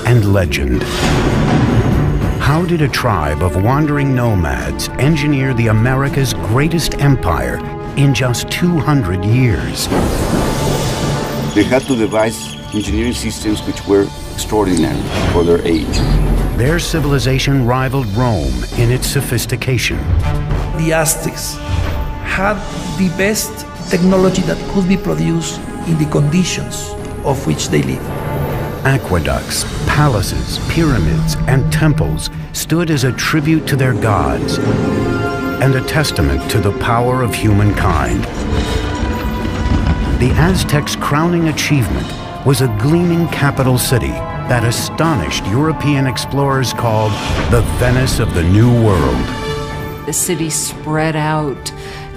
and legend. How did a tribe of wandering nomads engineer the America's greatest empire in just 200 years? They had to devise engineering systems which were extraordinary for their age. Their civilization rivaled Rome in its sophistication. The Aztecs had the best technology that could be produced in the conditions of which they lived. Aqueducts, palaces, pyramids, and temples stood as a tribute to their gods and a testament to the power of humankind. The Aztecs' crowning achievement was a gleaming capital city that astonished European explorers called the Venice of the New World. The city spread out,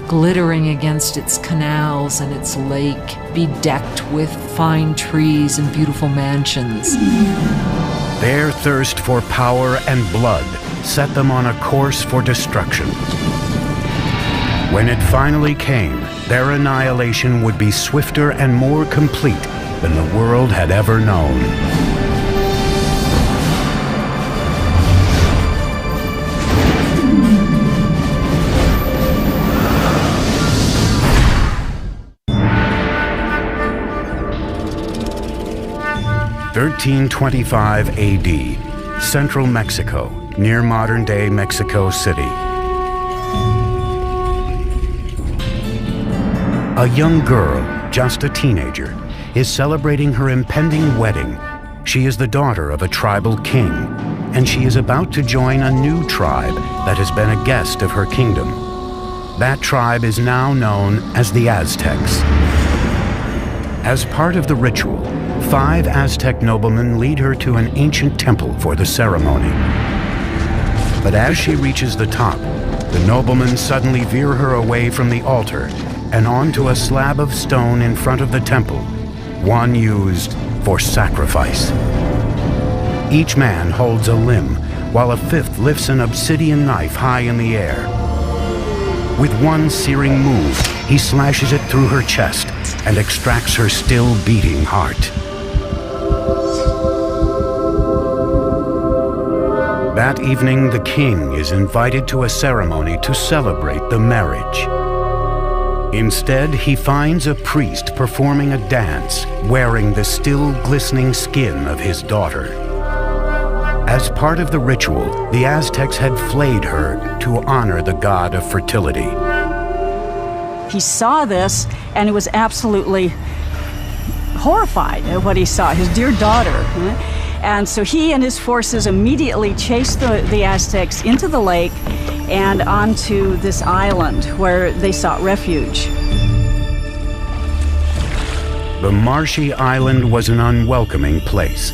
glittering against its canals and its lake, bedecked with fine trees and beautiful mansions. Their thirst for power and blood set them on a course for destruction. When it finally came, their annihilation would be swifter and more complete than the world had ever known. (1325 AD), central Mexico, near modern-day Mexico City. A young girl, just a teenager, is celebrating her impending wedding. She is the daughter of a tribal king, and she is about to join a new tribe that has been a guest of her kingdom. That tribe is now known as the Aztecs. As part of the ritual, 5 Aztec noblemen lead her to an ancient temple for the ceremony. But as she reaches the top, the noblemen suddenly veer her away from the altar and onto a slab of stone in front of the temple, one used for sacrifice. Each man holds a limb, while a 5th lifts an obsidian knife high in the air. With one searing move, he slashes it through her chest and extracts her still beating heart. That evening, the king is invited to a ceremony to celebrate the marriage. Instead, he finds a priest performing a dance, wearing the still glistening skin of his daughter. As part of the ritual, the Aztecs had flayed her to honor the god of fertility. He saw this and he was absolutely horrified at what he saw, his dear daughter. And so he and his forces immediately chased the Aztecs into the lake and onto this island where they sought refuge. The marshy island was an unwelcoming place.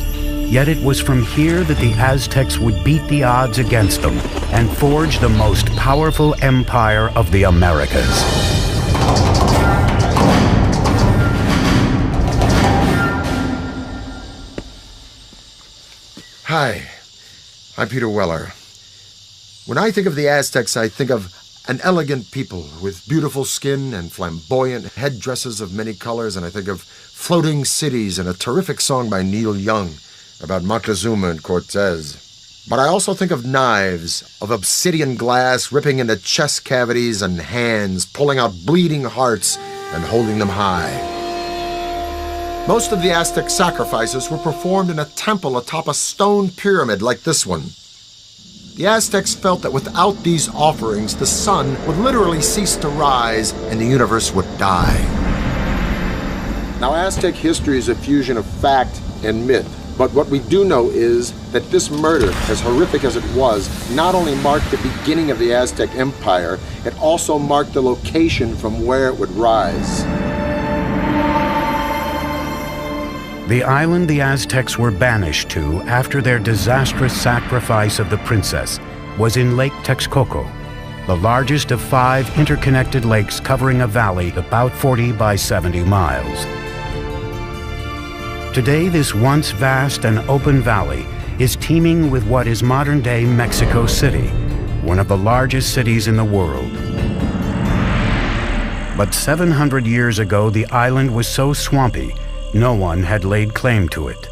Yet it was from here that the Aztecs would beat the odds against them and forge the most powerful empire of the Americas. Hi, I'm Peter Weller. When I think of the Aztecs, I think of an elegant people with beautiful skin and flamboyant headdresses of many colors, and I think of floating cities and a terrific song by Neil Young about Moctezuma and Cortez. But I also think of knives, of obsidian glass ripping into chest cavities and hands, pulling out bleeding hearts and holding them high. Most of the Aztec sacrifices were performed in a temple atop a stone pyramid like this one. The Aztecs felt that without these offerings, the sun would literally cease to rise and the universe would die. Now, Aztec history is a fusion of fact and myth. But what we do know is that this murder, as horrific as it was, not only marked the beginning of the Aztec Empire, it also marked the location from where it would rise. The island the Aztecs were banished to after their disastrous sacrifice of the princess was in Lake Texcoco, the largest of 5 interconnected lakes covering a valley about 40 by 70 miles. Today, this once vast and open valley is teeming with what is modern-day Mexico City, one of the largest cities in the world. But 700 years ago, the island was so swampy, no one had laid claim to it.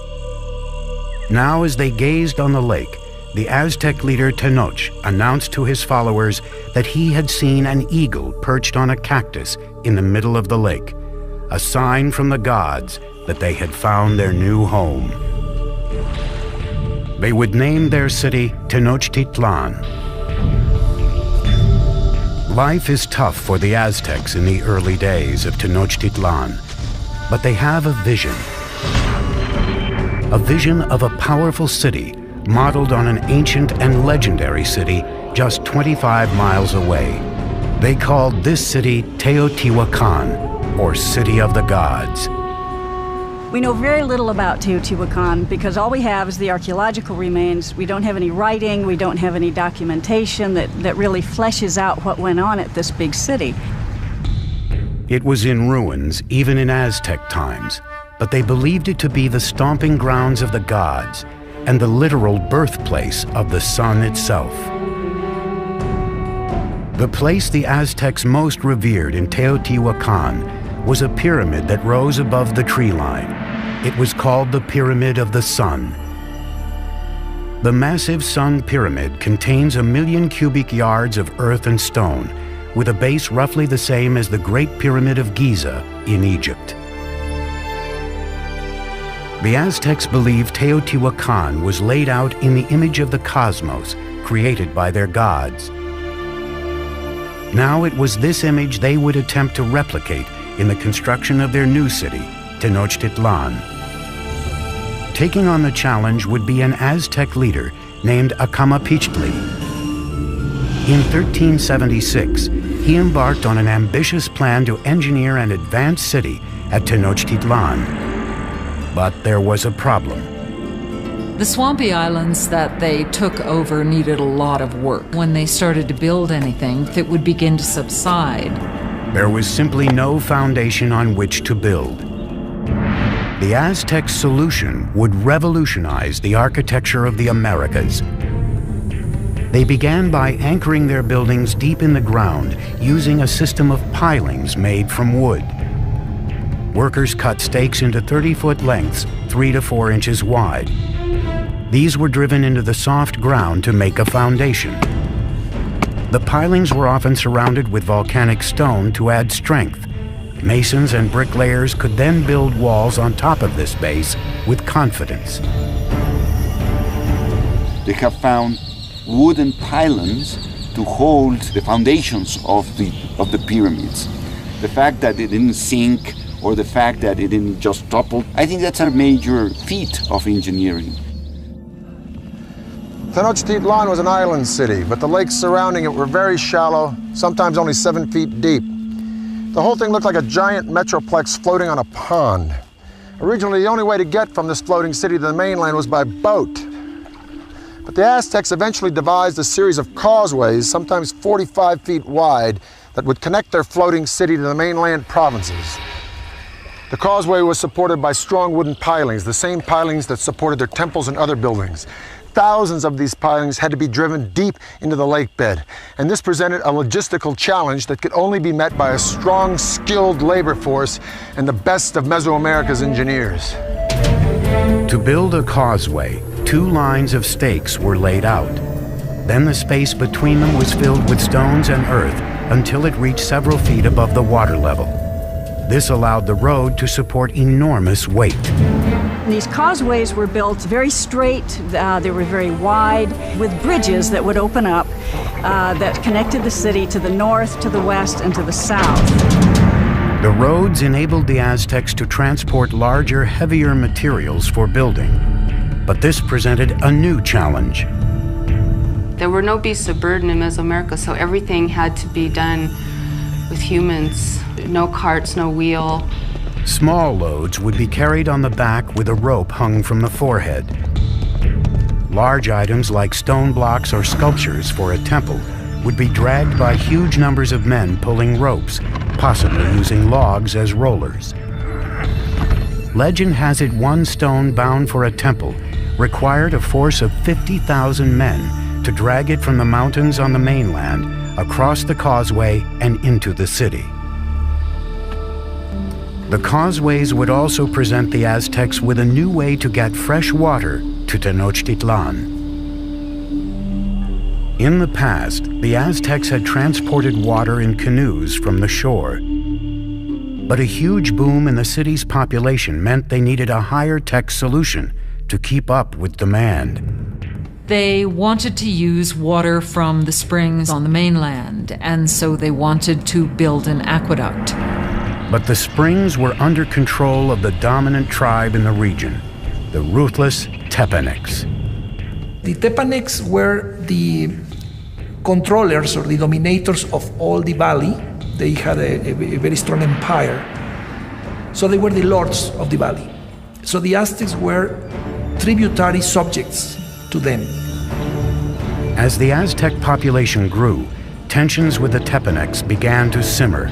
Now, as they gazed on the lake, the Aztec leader Tenoch announced to his followers that he had seen an eagle perched on a cactus in the middle of the lake, a sign from the gods that they had found their new home. They would name their city Tenochtitlan. Life is tough for the Aztecs in the early days of Tenochtitlan, but they have a vision of a powerful city modeled on an ancient and legendary city just 25 miles away. They called this city Teotihuacan, or City of the Gods. We know very little about Teotihuacan because all we have is the archaeological remains. We don't have any writing, we don't have any documentation that really fleshes out what went on at this big city. It was in ruins, even in Aztec times, but they believed it to be the stomping grounds of the gods and the literal birthplace of the sun itself. The place the Aztecs most revered in Teotihuacan was a pyramid that rose above the tree line. It was called the Pyramid of the Sun. The massive Sun Pyramid contains 1 million cubic yards of earth and stone, with a base roughly the same as the Great Pyramid of Giza in Egypt. The Aztecs believed Teotihuacan was laid out in the image of the cosmos, created by their gods. Now it was this image they would attempt to replicate in the construction of their new city, Tenochtitlan. Taking on the challenge would be an Aztec leader named Acamapichtli. In 1376, he embarked on an ambitious plan to engineer an advanced city at Tenochtitlan. But there was a problem. The swampy islands that they took over needed a lot of work. When they started to build anything, it would begin to subside. There was simply no foundation on which to build. The Aztec solution would revolutionize the architecture of the Americas. They began by anchoring their buildings deep in the ground using a system of pilings made from wood. Workers cut stakes into 30-foot lengths, 3 to 4 inches wide. These were driven into the soft ground to make a foundation. The pilings were often surrounded with volcanic stone to add strength. Masons and bricklayers could then build walls on top of this base with confidence. They have found wooden pylons to hold the foundations of the pyramids. The fact that it didn't sink or the fact that it didn't just topple, I think that's a major feat of engineering. Tenochtitlan was an island city, but the lakes surrounding it were very shallow, sometimes only 7 feet deep. The whole thing looked like a giant metroplex floating on a pond. Originally, the only way to get from this floating city to the mainland was by boat. But the Aztecs eventually devised a series of causeways, sometimes 45 feet wide, that would connect their floating city to the mainland provinces. The causeway was supported by strong wooden pilings, the same pilings that supported their temples and other buildings. Thousands of these pilings had to be driven deep into the lake bed, and this presented a logistical challenge that could only be met by a strong, skilled labor force and the best of Mesoamerica's engineers. To build a causeway, 2 lines of stakes were laid out. Then the space between them was filled with stones and earth until it reached several feet above the water level. This allowed the road to support enormous weight. These causeways were built very straight, they were very wide, with bridges that would open up that connected the city to the north, to the west, and to the south. The roads enabled the Aztecs to transport larger, heavier materials for building. But this presented a new challenge. There were no beasts of burden in Mesoamerica, so everything had to be done with humans. No carts, no wheel. Small loads would be carried on the back with a rope hung from the forehead. Large items like stone blocks or sculptures for a temple would be dragged by huge numbers of men pulling ropes, possibly using logs as rollers. Legend has it one stone bound for a temple required a force of 50,000 men to drag it from the mountains on the mainland across the causeway and into the city. The causeways would also present the Aztecs with a new way to get fresh water to Tenochtitlan. In the past, the Aztecs had transported water in canoes from the shore. But a huge boom in the city's population meant they needed a higher-tech solution to keep up with demand. They wanted to use water from the springs on the mainland, and so they wanted to build an aqueduct. But the springs were under control of the dominant tribe in the region, the ruthless Tepanecs. The Tepanecs were the controllers or the dominators of all the valley. They had a very strong empire. So they were the lords of the valley. So the Aztecs were tributary subjects to them. As the Aztec population grew, tensions with the Tepanecs began to simmer.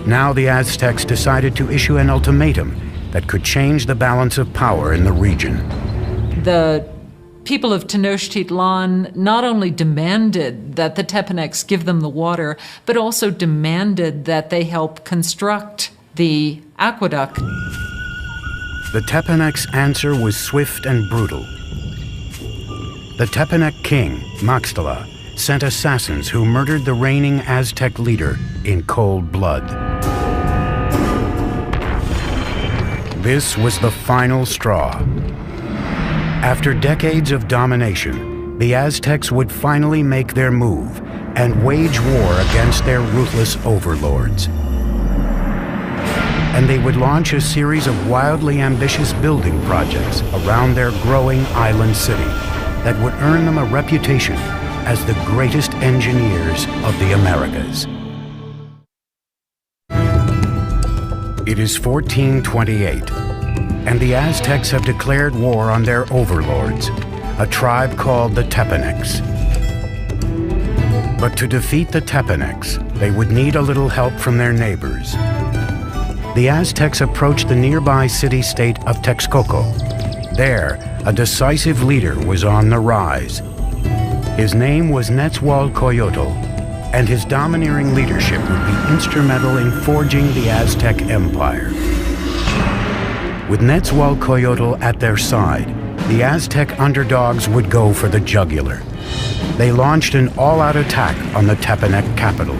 Now the Aztecs decided to issue an ultimatum that could change the balance of power in the region. The people of Tenochtitlan not only demanded that the Tepanecs give them the water, but also demanded that they help construct the aqueduct. The Tepanecs' answer was swift and brutal. The Tepanec king, Maxtla, sent assassins who murdered the reigning Aztec leader in cold blood. This was the final straw. After decades of domination, the Aztecs would finally make their move and wage war against their ruthless overlords. And they would launch a series of wildly ambitious building projects around their growing island city that would earn them a reputation as the greatest engineers of the Americas. It is 1428, and the Aztecs have declared war on their overlords, a tribe called the Tepanecs. But to defeat the Tepanecs, they would need a little help from their neighbors. The Aztecs approached the nearby city-state of Texcoco. There, a decisive leader was on the rise. His name was Nezahualcoyotl, and his domineering leadership would be instrumental in forging the Aztec Empire. With Nezahualcoyotl at their side, the Aztec underdogs would go for the jugular. They launched an all-out attack on the Tepanec capital.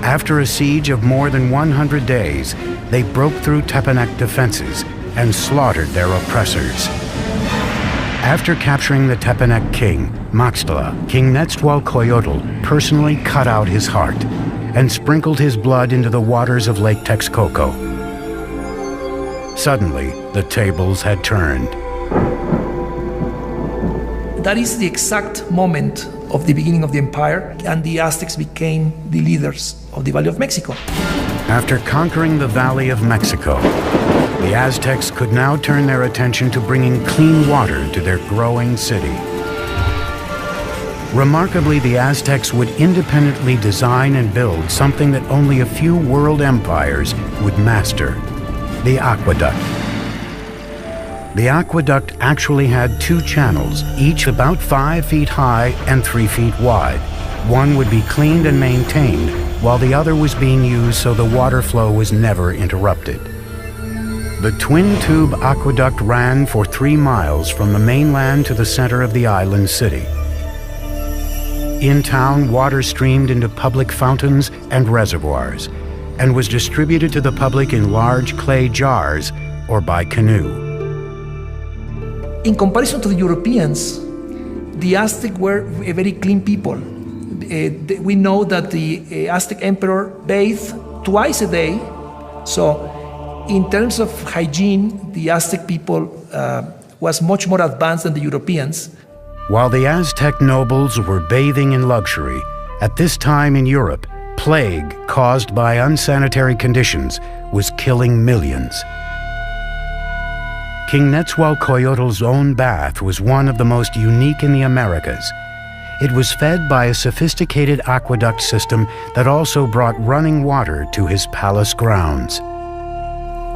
After a siege of more than 100 days, they broke through Tepanec defenses and slaughtered their oppressors. After capturing the Tepanec king, Maxtla, King Nezahualcoyotl personally cut out his heart and sprinkled his blood into the waters of Lake Texcoco. Suddenly, the tables had turned. That is the exact moment of the beginning of the empire, and the Aztecs became the leaders of the Valley of Mexico. After conquering the Valley of Mexico, the Aztecs could now turn their attention to bringing clean water to their growing city. Remarkably, the Aztecs would independently design and build something that only a few world empires would master: the aqueduct. The aqueduct actually had two channels, each about 5 feet high and 3 feet wide. One would be cleaned and maintained, while the other was being used so the water flow was never interrupted. The twin-tube aqueduct ran for 3 miles from the mainland to the center of the island city. In town, water streamed into public fountains and reservoirs, and was distributed to the public in large clay jars or by canoe. In comparison to the Europeans, the Aztec were a very clean people. We know that the Aztec emperor bathed twice a day. So in terms of hygiene, the Aztec people was much more advanced than the Europeans. While the Aztec nobles were bathing in luxury, at this time in Europe, plague caused by unsanitary conditions was killing millions. King Nezahualcoyotl's own bath was one of the most unique in the Americas. It was fed by a sophisticated aqueduct system that also brought running water to his palace grounds.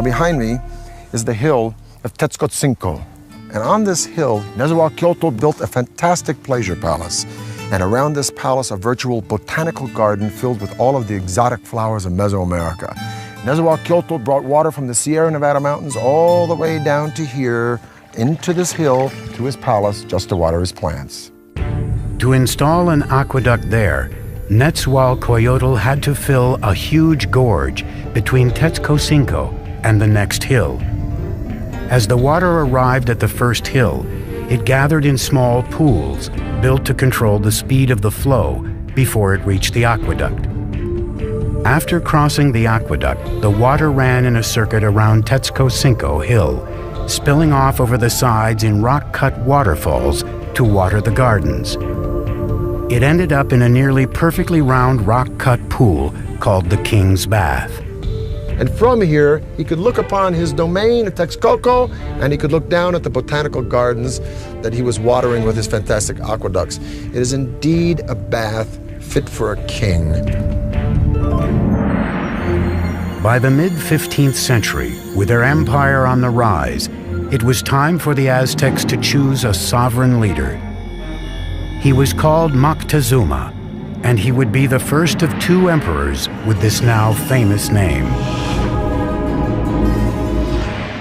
Behind me is the hill of Tetzcoatzinco. And on this hill, Nezahualcoyotl built a fantastic pleasure palace. And around this palace, a virtual botanical garden filled with all of the exotic flowers of Mesoamerica. Nezahualcoyotl brought water from the Sierra Nevada mountains all the way down to here into this hill to his palace just to water his plants. To install an aqueduct there, Quetzalcoatl had to fill a huge gorge between Tetzcocinco and the next hill. As the water arrived at the first hill, it gathered in small pools built to control the speed of the flow before it reached the aqueduct. After crossing the aqueduct, the water ran in a circuit around Tetzcocinco Hill, spilling off over the sides in rock-cut waterfalls to water the gardens. It ended up in a nearly perfectly round rock-cut pool called the King's Bath. And from here, he could look upon his domain at Texcoco, and he could look down at the botanical gardens that he was watering with his fantastic aqueducts. It is indeed a bath fit for a king. By the mid-15th century, with their empire on the rise, it was time for the Aztecs to choose a sovereign leader. He was called Moctezuma, and he would be the first of two emperors with this now famous name.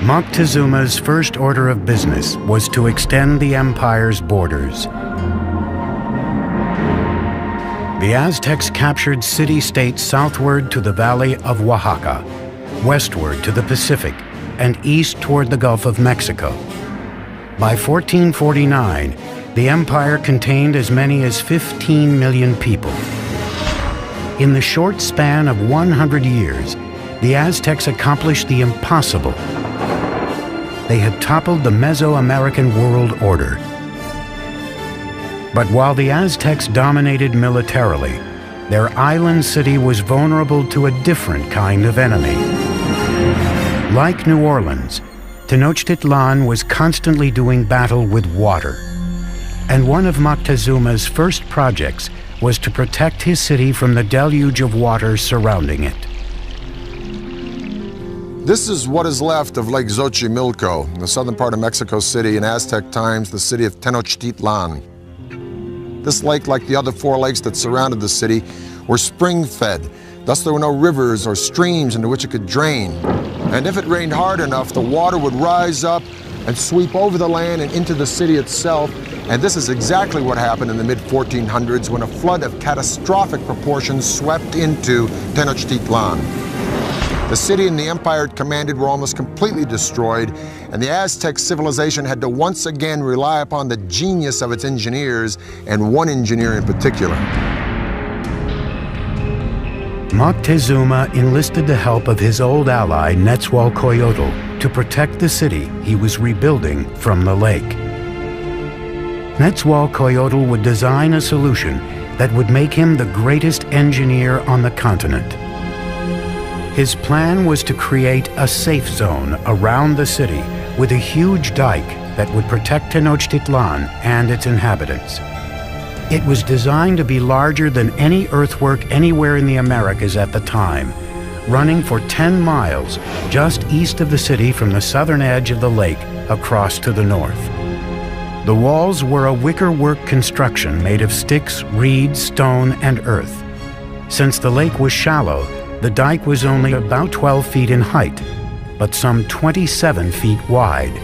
Moctezuma's first order of business was to extend the empire's borders. The Aztecs captured city-states southward to the valley of Oaxaca, westward to the Pacific, and east toward the Gulf of Mexico. By 1449, the empire contained as many as 15 million people. In the short span of 100 years, the Aztecs accomplished the impossible. They had toppled the Mesoamerican world order. But while the Aztecs dominated militarily, their island city was vulnerable to a different kind of enemy. Like New Orleans, Tenochtitlan was constantly doing battle with water. And one of Moctezuma's first projects was to protect his city from the deluge of water surrounding it. This is what is left of Lake Xochimilco, in the southern part of Mexico City, in Aztec times, the city of Tenochtitlan. This lake, like the other four lakes that surrounded the city, were spring-fed. Thus, there were no rivers or streams into which it could drain. And if it rained hard enough, the water would rise up and sweep over the land and into the city itself. And this is exactly what happened in the mid-1400s when a flood of catastrophic proportions swept into Tenochtitlan. The city and the empire it commanded were almost completely destroyed, and the Aztec civilization had to once again rely upon the genius of its engineers, and one engineer in particular. Moctezuma enlisted the help of his old ally Quetzalcoatl to protect the city he was rebuilding from the lake. Quetzalcoatl would design a solution that would make him the greatest engineer on the continent. His plan was to create a safe zone around the city with a huge dike that would protect Tenochtitlan and its inhabitants. It was designed to be larger than any earthwork anywhere in the Americas at the time, running for 10 miles just east of the city from the southern edge of the lake across to the north. The walls were a wickerwork construction made of sticks, reeds, stone, and earth. Since the lake was shallow, the dike was only about 12 feet in height, but some 27 feet wide.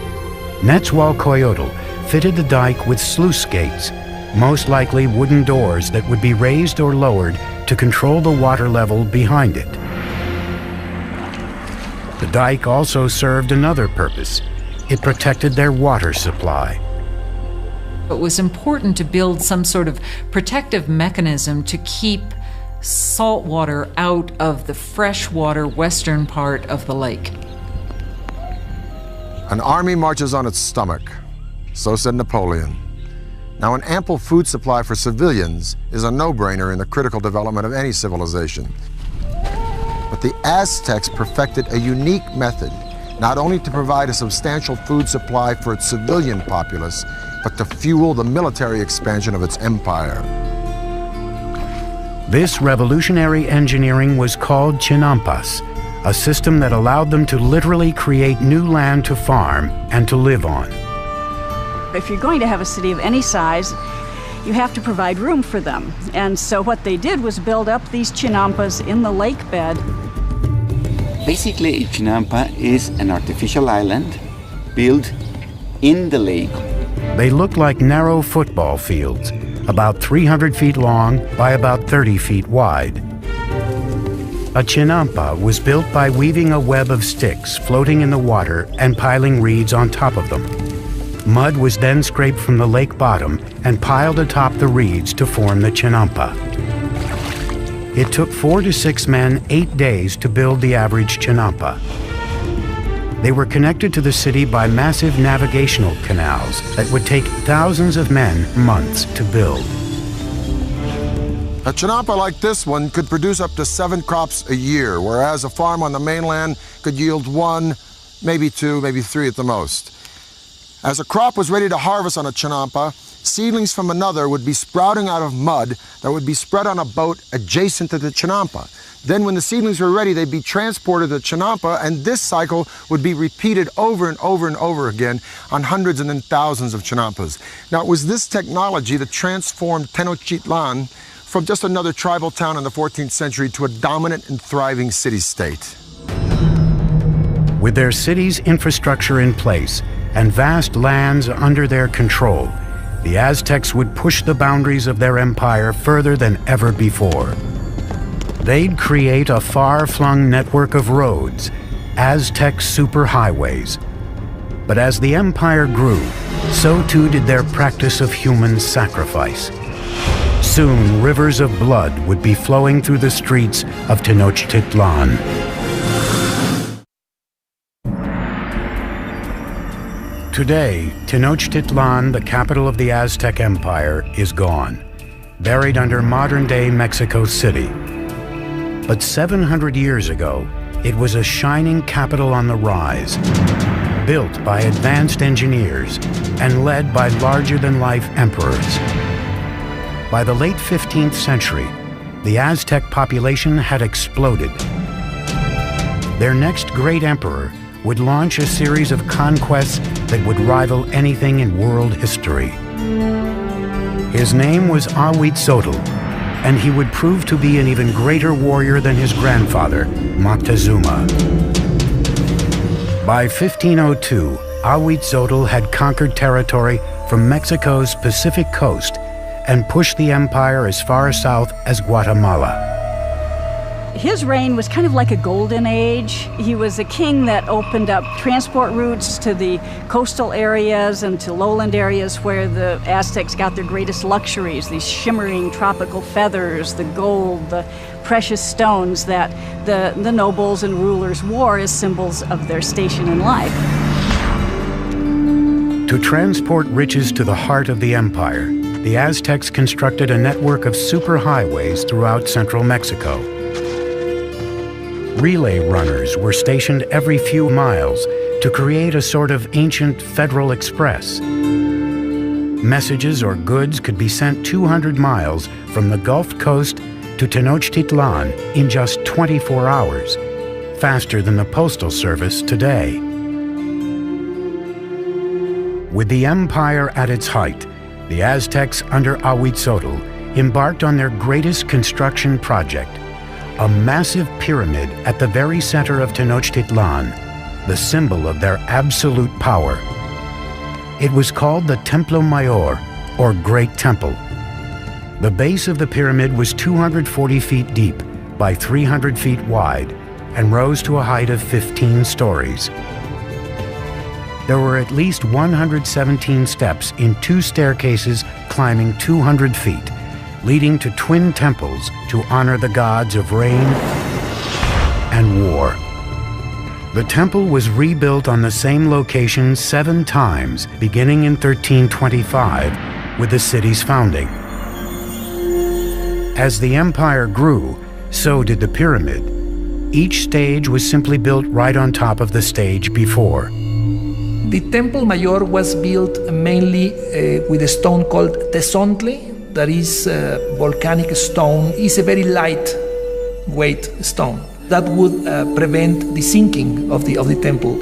Quetzalcoatl fitted the dike with sluice gates, most likely wooden doors that would be raised or lowered to control the water level behind it. The dike also served another purpose. It protected their water supply. It was important to build some sort of protective mechanism to keep salt water out of the freshwater western part of the lake. An army marches on its stomach, so said Napoleon. Now, an ample food supply for civilians is a no-brainer in the critical development of any civilization. But the Aztecs perfected a unique method, not only to provide a substantial food supply for its civilian populace, but to fuel the military expansion of its empire. This revolutionary engineering was called chinampas, a system that allowed them to literally create new land to farm and to live on. If you're going to have a city of any size, you have to provide room for them. And so what they did was build up these chinampas in the lake bed. Basically, a chinampa is an artificial island built in the lake. They looked like narrow football fields, about 300 feet long by about 30 feet wide. A chinampa was built by weaving a web of sticks floating in the water and piling reeds on top of them. Mud was then scraped from the lake bottom and piled atop the reeds to form the chinampa. It took 4 to 6 men 8 days to build the average chinampa. They were connected to the city by massive navigational canals that would take thousands of men months to build. A chinampa like this one could produce up to 7 crops a year, whereas a farm on the mainland could yield 1, maybe 2, maybe 3 at the most. As a crop was ready to harvest on a chinampa, seedlings from another would be sprouting out of mud that would be spread on a boat adjacent to the chinampa. Then when the seedlings were ready, they'd be transported to the chinampa, and this cycle would be repeated over and over and over again on hundreds and then thousands of chinampas. Now, it was this technology that transformed Tenochtitlan from just another tribal town in the 14th century to a dominant and thriving city-state. With their city's infrastructure in place and vast lands under their control, the Aztecs would push the boundaries of their empire further than ever before. They'd create a far-flung network of roads, Aztec superhighways. But as the empire grew, so too did their practice of human sacrifice. Soon, rivers of blood would be flowing through the streets of Tenochtitlan. Today, Tenochtitlan, the capital of the Aztec Empire, is gone, buried under modern-day Mexico City. But 700 years ago, it was a shining capital on the rise, built by advanced engineers and led by larger-than-life emperors. By the late 15th century, the Aztec population had exploded. Their next great emperor would launch a series of conquests that would rival anything in world history. His name was Ahuitzotl, and he would prove to be an even greater warrior than his grandfather, Moctezuma. By 1502, Ahuitzotl had conquered territory from Mexico's Pacific coast and pushed the empire as far south as Guatemala. His reign was kind of like a golden age. He was a king that opened up transport routes to the coastal areas and to lowland areas where the Aztecs got their greatest luxuries, these shimmering tropical feathers, the gold, the precious stones that the nobles and rulers wore as symbols of their station in life. To transport riches to the heart of the empire, the Aztecs constructed a network of superhighways throughout central Mexico. Relay runners were stationed every few miles to create a sort of ancient Federal Express. Messages or goods could be sent 200 miles from the Gulf Coast to Tenochtitlan in just 24 hours, faster than the postal service today. With the empire at its height, the Aztecs under Ahuitzotl embarked on their greatest construction project, a massive pyramid at the very center of Tenochtitlan, the symbol of their absolute power. It was called the Templo Mayor, or Great Temple. The base of the pyramid was 240 feet deep by 300 feet wide and rose to a height of 15 stories. There were at least 117 steps in 2 staircases climbing 200 feet, leading to twin temples to honor the gods of rain and war. The temple was rebuilt on the same location 7 times, beginning in 1325 with the city's founding. As the empire grew, so did the pyramid. Each stage was simply built right on top of the stage before. The Templo Mayor was built mainly with a stone called tezontle, that is volcanic stone. It's a very lightweight stone that would prevent the sinking of the temple.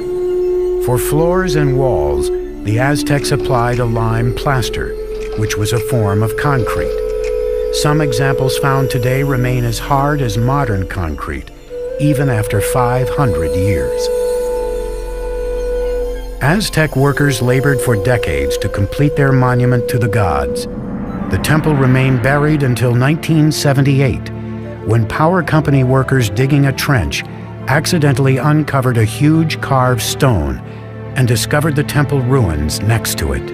For floors and walls, the Aztecs applied a lime plaster, which was a form of concrete. Some examples found today remain as hard as modern concrete, even after 500 years. Aztec workers labored for decades to complete their monument to the gods. The temple remained buried until 1978, when power company workers digging a trench accidentally uncovered a huge carved stone and discovered the temple ruins next to it.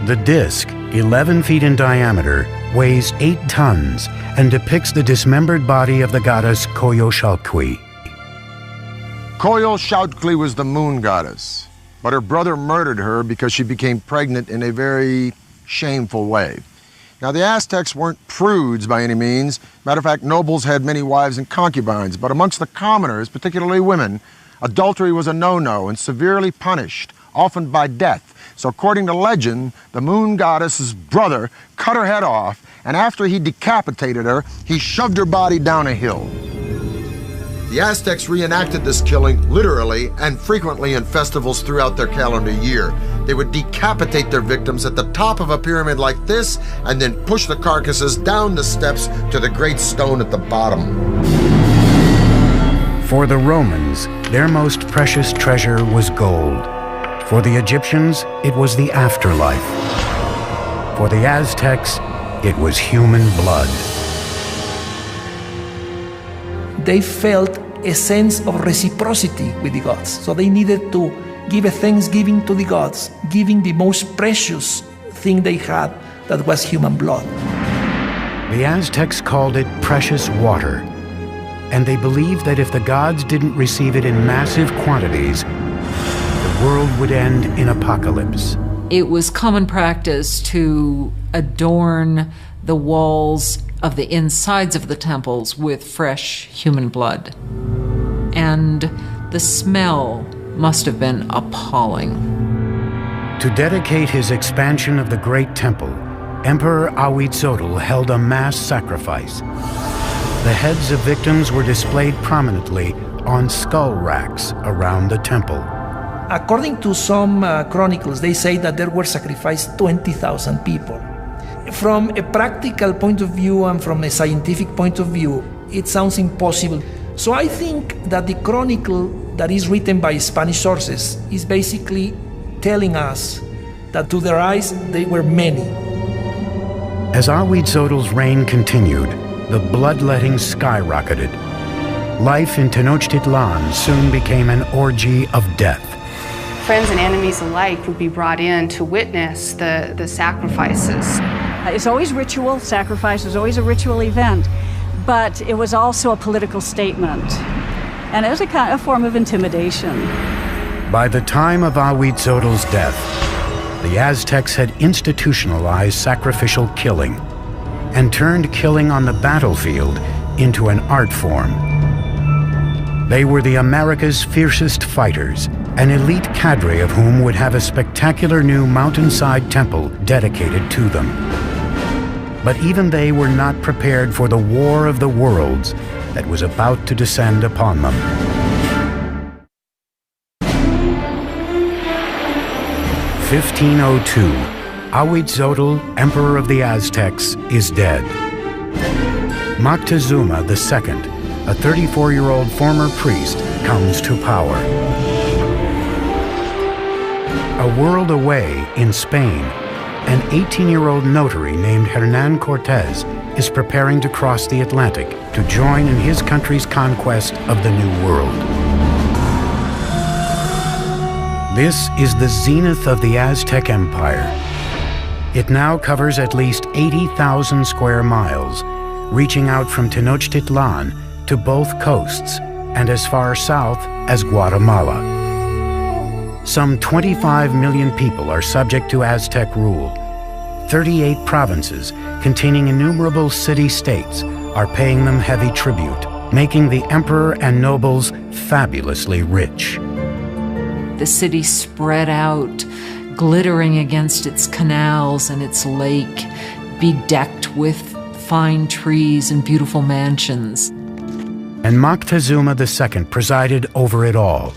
The disc, 11 feet in diameter, weighs 8 tons and depicts the dismembered body of the goddess Coyolxauhqui. Coyolxauhqui was the moon goddess, but her brother murdered her because she became pregnant in a very shameful way. Now, the Aztecs weren't prudes by any means. Matter of fact, nobles had many wives and concubines, but amongst the commoners, particularly women, adultery was a no-no and severely punished, often by death. So according to legend, the moon goddess's brother cut her head off, and after he decapitated her, he shoved her body down a hill. The Aztecs reenacted this killing literally and frequently in festivals throughout their calendar year. They would decapitate their victims at the top of a pyramid like this and then push the carcasses down the steps to the great stone at the bottom. For the Romans, their most precious treasure was gold. For the Egyptians, it was the afterlife. For the Aztecs, it was human blood. They felt a sense of reciprocity with the gods. So they needed to give a thanksgiving to the gods, giving the most precious thing they had, that was human blood. The Aztecs called it precious water, and they believed that if the gods didn't receive it in massive quantities, the world would end in apocalypse. It was common practice to adorn the walls of the insides of the temples with fresh human blood. And the smell must have been appalling. To dedicate his expansion of the Great Temple, Emperor Ahuitzotl held a mass sacrifice. The heads of victims were displayed prominently on skull racks around the temple. According to some chronicles, they say that there were sacrificed 20,000 people. From a practical point of view and from a scientific point of view, it sounds impossible. So I think that the chronicle that is written by Spanish sources is basically telling us that to their eyes, they were many. As Ahuitzotl's reign continued, the bloodletting skyrocketed. Life in Tenochtitlan soon became an orgy of death. Friends and enemies alike would be brought in to witness the sacrifices. It's always ritual. Sacrifice is always a ritual event, but it was also a political statement, and it was a form of intimidation. By the time of Ahuitzotl's death, the Aztecs had institutionalized sacrificial killing and turned killing on the battlefield into an art form. They were the America's fiercest fighters, an elite cadre of whom would have a spectacular new mountainside temple dedicated to them. But even they were not prepared for the war of the worlds that was about to descend upon them. In 1502, Ahuitzotl, Emperor of the Aztecs, is dead. Moctezuma II, a 34-year-old former priest, comes to power. A world away, in Spain, an 18-year-old notary named Hernan Cortez is preparing to cross the Atlantic to join in his country's conquest of the New World. This is the zenith of the Aztec Empire. It now covers at least 80,000 square miles, reaching out from Tenochtitlan to both coasts and as far south as Guatemala. Some 25 million people are subject to Aztec rule. 38 provinces containing innumerable city-states are paying them heavy tribute, making the emperor and nobles fabulously rich. The city spread out, glittering against its canals and its lake, bedecked with fine trees and beautiful mansions. And Moctezuma II presided over it all.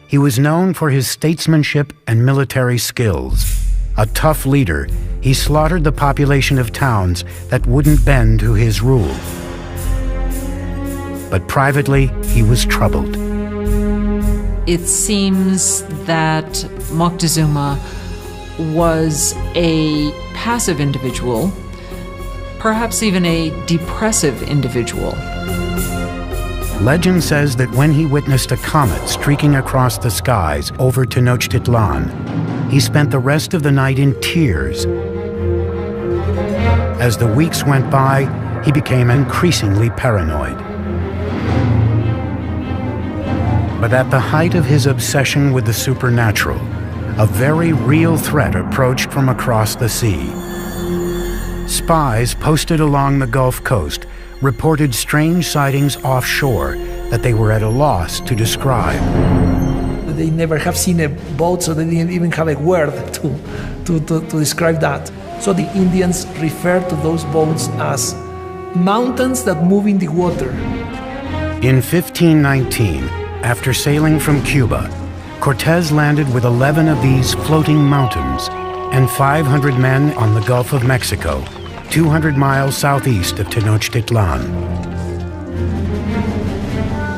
He was known for his statesmanship and military skills. A tough leader, he slaughtered the population of towns that wouldn't bend to his rule. But privately, he was troubled. it seems that Moctezuma was a passive individual, perhaps even a depressive individual. Legend says that when he witnessed a comet streaking across the skies over Tenochtitlan, he spent the rest of the night in tears. As the weeks went by, he became increasingly paranoid. But at the height of his obsession with the supernatural, a very real threat approached from across the sea. Spies posted along the Gulf Coast reported strange sightings offshore that they were at a loss to describe. They never have seen a boat, so they didn't even have a word to describe that. So the Indians refer to those boats as mountains that move in the water. In 1519, after sailing from Cuba, Cortés landed with 11 of these floating mountains and 500 men on the Gulf of Mexico, 200 miles southeast of Tenochtitlan.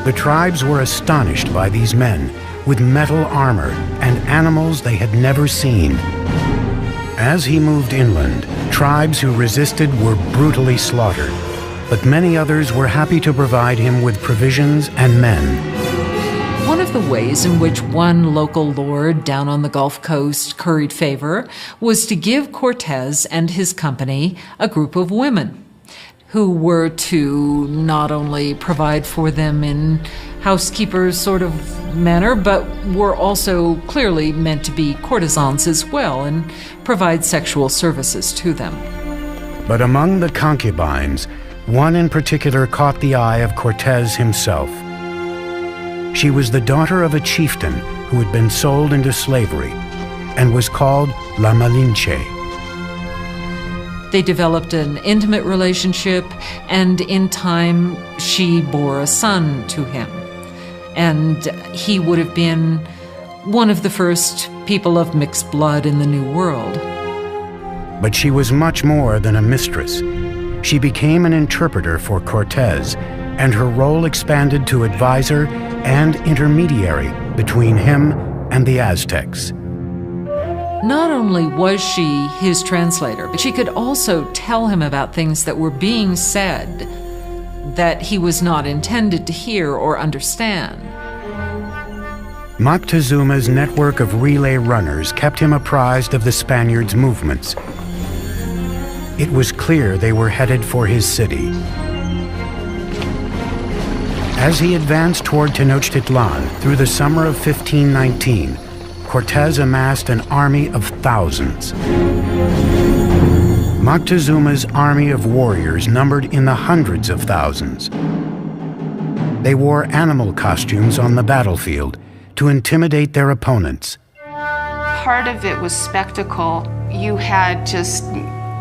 The tribes were astonished by these men with metal armor and animals they had never seen. As he moved inland, tribes who resisted were brutally slaughtered, but many others were happy to provide him with provisions and men. One of the ways in which one local lord down on the Gulf Coast curried favor was to give Cortés and his company a group of women who were to not only provide for them in housekeepers sort of manner, but were also clearly meant to be courtesans as well and provide sexual services to them. But among the concubines, one in particular caught the eye of Cortés himself. She was the daughter of a chieftain who had been sold into slavery and was called La Malinche. They developed an intimate relationship, and in time she bore a son to him. And he would have been one of the first people of mixed blood in the New World. But she was much more than a mistress. She became an interpreter for Cortés, and her role expanded to advisor and intermediary between him and the Aztecs. Not only was she his translator, but she could also tell him about things that were being said that he was not intended to hear or understand. Moctezuma's network of relay runners kept him apprised of the Spaniards' movements. It was clear they were headed for his city. As he advanced toward Tenochtitlan through the summer of 1519, Cortés amassed an army of thousands. Moctezuma's army of warriors numbered in the hundreds of thousands. They wore animal costumes on the battlefield to intimidate their opponents. Part of it was spectacle. You had just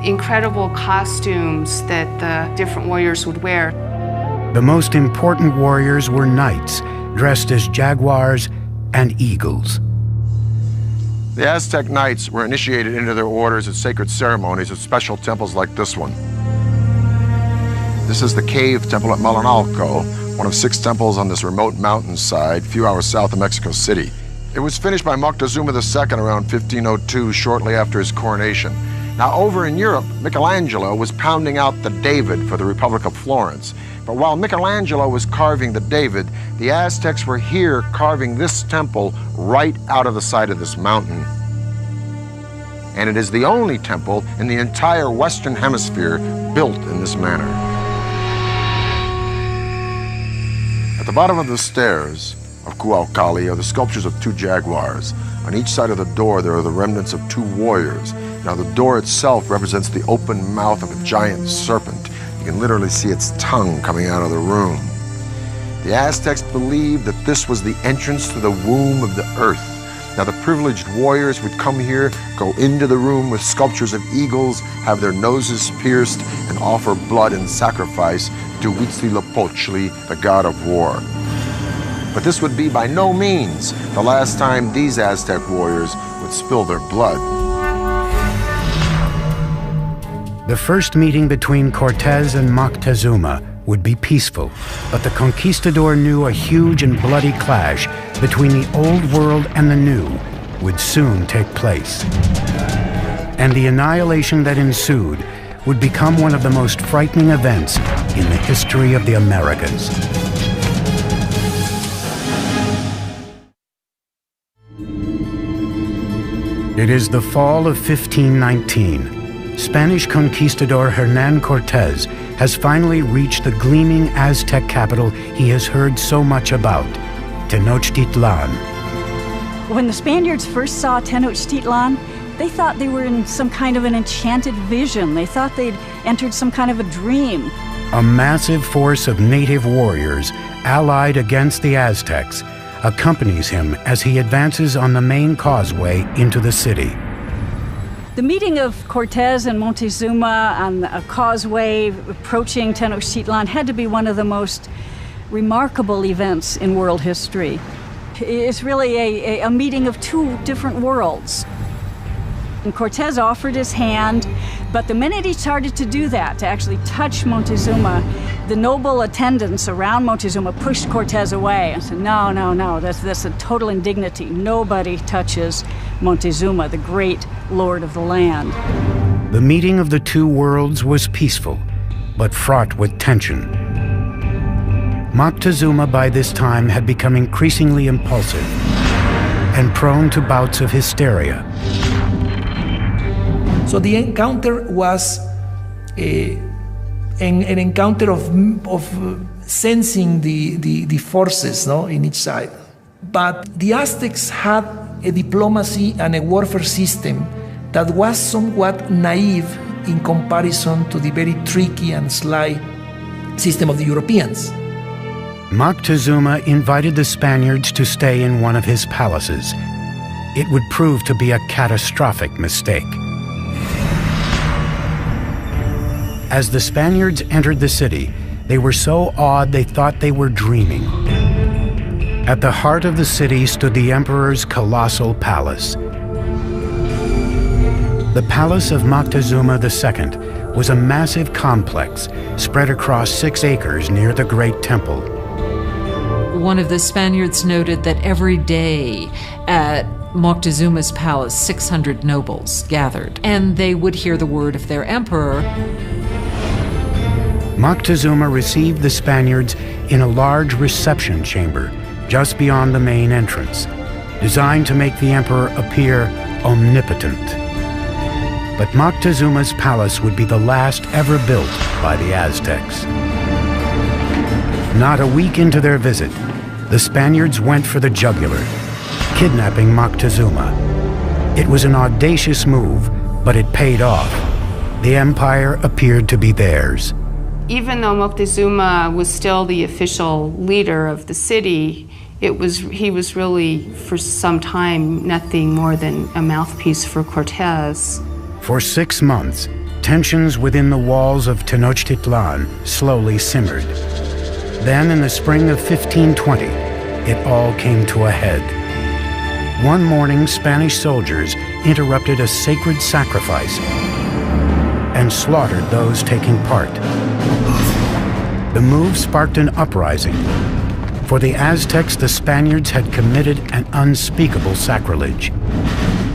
incredible costumes that the different warriors would wear. The most important warriors were knights, dressed as jaguars and eagles. The Aztec knights were initiated into their orders at sacred ceremonies at special temples like this one. This is the cave temple at Malinalco, one of 6 temples on this remote mountainside, a few hours south of Mexico City. It was finished by Moctezuma II around 1502, shortly after his coronation. Now, over in Europe, Michelangelo was pounding out the David for the Republic of Florence. But while Michelangelo was carving the David, the Aztecs were here carving this temple right out of the side of this mountain. And it is the only temple in the entire Western Hemisphere built in this manner. At the bottom of the stairs of Cuauhtli are the sculptures of 2 jaguars. On each side of the door, there are the remnants of 2 warriors. Now, the door itself represents the open mouth of a giant serpent. You can literally see its tongue coming out of the room. The Aztecs believed that this was the entrance to the womb of the earth. Now, the privileged warriors would come here, go into the room with sculptures of eagles, have their noses pierced, and offer blood and sacrifice to Huitzilopochtli, the god of war. But this would be by no means the last time these Aztec warriors would spill their blood. The first meeting between Cortés and Moctezuma would be peaceful, but the conquistador knew a huge and bloody clash between the old world and the new would soon take place. And the annihilation that ensued would become one of the most frightening events in the history of the Americas. It is the fall of 1519. Spanish conquistador Hernán Cortés has finally reached the gleaming Aztec capital he has heard so much about, Tenochtitlan. When the Spaniards first saw Tenochtitlan, they thought they were in some kind of an enchanted vision. They thought they'd entered some kind of a dream. A massive force of native warriors, allied against the Aztecs, accompanies him as he advances on the main causeway into the city. The meeting of Cortés and Montezuma on a causeway approaching Tenochtitlan had to be one of the most remarkable events in world history. It's really a meeting of two different worlds. And Cortés offered his hand, but the minute he started to do that, to actually touch Montezuma, the noble attendants around Montezuma pushed Cortés away and said, no, that's a total indignity. Nobody touches Montezuma, the great lord of the land. The meeting of the two worlds was peaceful, but fraught with tension. Moctezuma by this time had become increasingly impulsive and prone to bouts of hysteria. So the encounter was an encounter of sensing the forces, no, in each side. But the Aztecs had a diplomacy and a warfare system that was somewhat naive in comparison to the very tricky and sly system of the Europeans. Moctezuma invited the Spaniards to stay in one of his palaces. It would prove to be a catastrophic mistake. As the Spaniards entered the city, they were so awed they thought they were dreaming. At the heart of the city stood the emperor's colossal palace. The palace of Moctezuma II was a massive complex spread across 6 acres near the Great Temple. One of the Spaniards noted that every day at Moctezuma's palace, 600 nobles gathered, and they would hear the word of their emperor. Moctezuma received the Spaniards in a large reception chamber just beyond the main entrance, designed to make the emperor appear omnipotent. But Moctezuma's palace would be the last ever built by the Aztecs. Not a week into their visit, the Spaniards went for the jugular, kidnapping Moctezuma. It was an audacious move, but it paid off. The empire appeared to be theirs. Even though Moctezuma was still the official leader of the city, he was really, for some time, nothing more than a mouthpiece for Cortés. For 6 months, tensions within the walls of Tenochtitlan slowly simmered. Then, in the spring of 1520, it all came to a head. One morning, Spanish soldiers interrupted a sacred sacrifice and slaughtered those taking part. The move sparked an uprising. For the Aztecs, the Spaniards had committed an unspeakable sacrilege.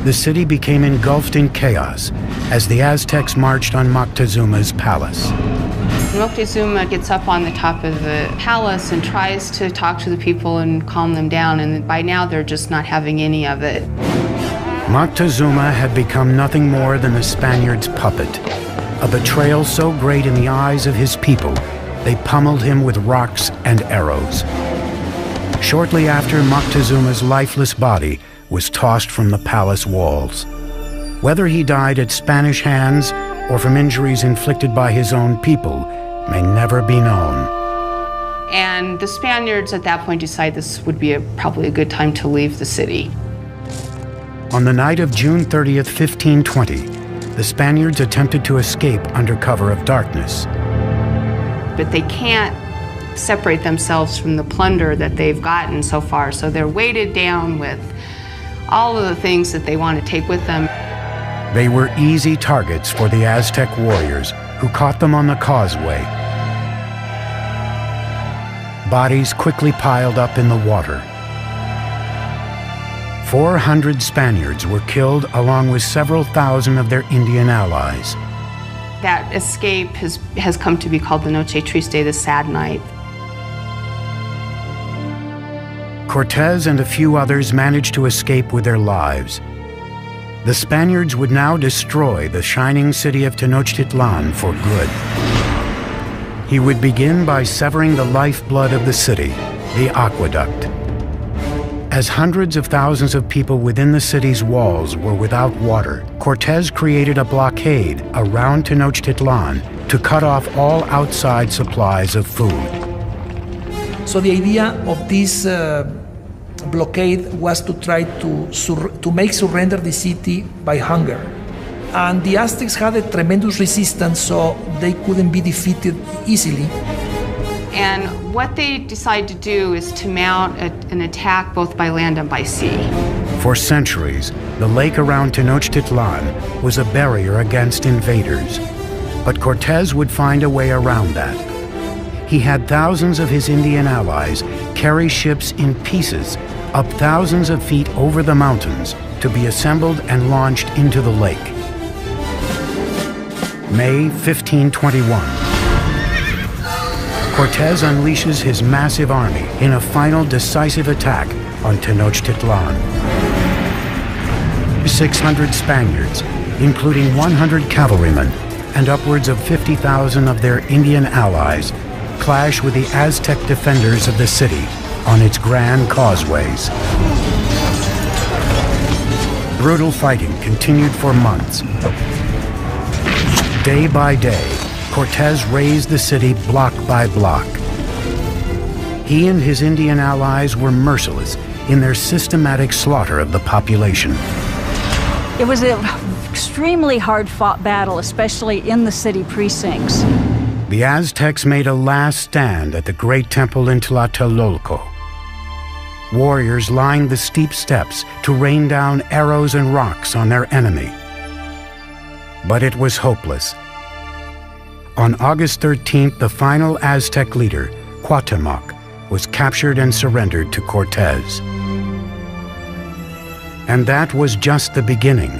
The city became engulfed in chaos as the Aztecs marched on Moctezuma's palace. Moctezuma gets up on the top of the palace and tries to talk to the people and calm them down, and by now they're just not having any of it. Moctezuma had become nothing more than the Spaniards' puppet, a betrayal so great in the eyes of his people, they pummeled him with rocks and arrows. Shortly after, Moctezuma's lifeless body was tossed from the palace walls. Whether he died at Spanish hands or from injuries inflicted by his own people may never be known. And the Spaniards at that point decided this would be probably a good time to leave the city. On the night of June 30th, 1520, the Spaniards attempted to escape under cover of darkness. But they can't separate themselves from the plunder that they've gotten so far, so they're weighted down with all of the things that they want to take with them. They were easy targets for the Aztec warriors, who caught them on the causeway. Bodies quickly piled up in the water. 400 Spaniards were killed along with several thousand of their Indian allies. That escape has come to be called the Noche Triste, the sad night. Cortés and a few others managed to escape with their lives. The Spaniards would now destroy the shining city of Tenochtitlan for good. He would begin by severing the lifeblood of the city, the aqueduct. As hundreds of thousands of people within the city's walls were without water, Cortés created a blockade around Tenochtitlan to cut off all outside supplies of food. So the idea of this blockade was to try to make surrender the city by hunger. And the Aztecs had a tremendous resistance, so they couldn't be defeated easily. And what they decided to do is to mount an attack both by land and by sea. For centuries, the lake around Tenochtitlan was a barrier against invaders. But Cortés would find a way around that. He had thousands of his Indian allies carry ships in pieces up thousands of feet over the mountains to be assembled and launched into the lake. May 1521. Cortés unleashes his massive army in a final decisive attack on Tenochtitlan. 600 Spaniards, including 100 cavalrymen and upwards of 50,000 of their Indian allies, clash with the Aztec defenders of the city on its grand causeways. Brutal fighting continued for months. Day by day, Cortés razed the city block by block. He and his Indian allies were merciless in their systematic slaughter of the population. It was an extremely hard-fought battle, especially in the city precincts. The Aztecs made a last stand at the great temple in Tlatelolco. Warriors lined the steep steps to rain down arrows and rocks on their enemy. But it was hopeless. On August 13th, the final Aztec leader, Cuauhtémoc, was captured and surrendered to Cortés. And that was just the beginning.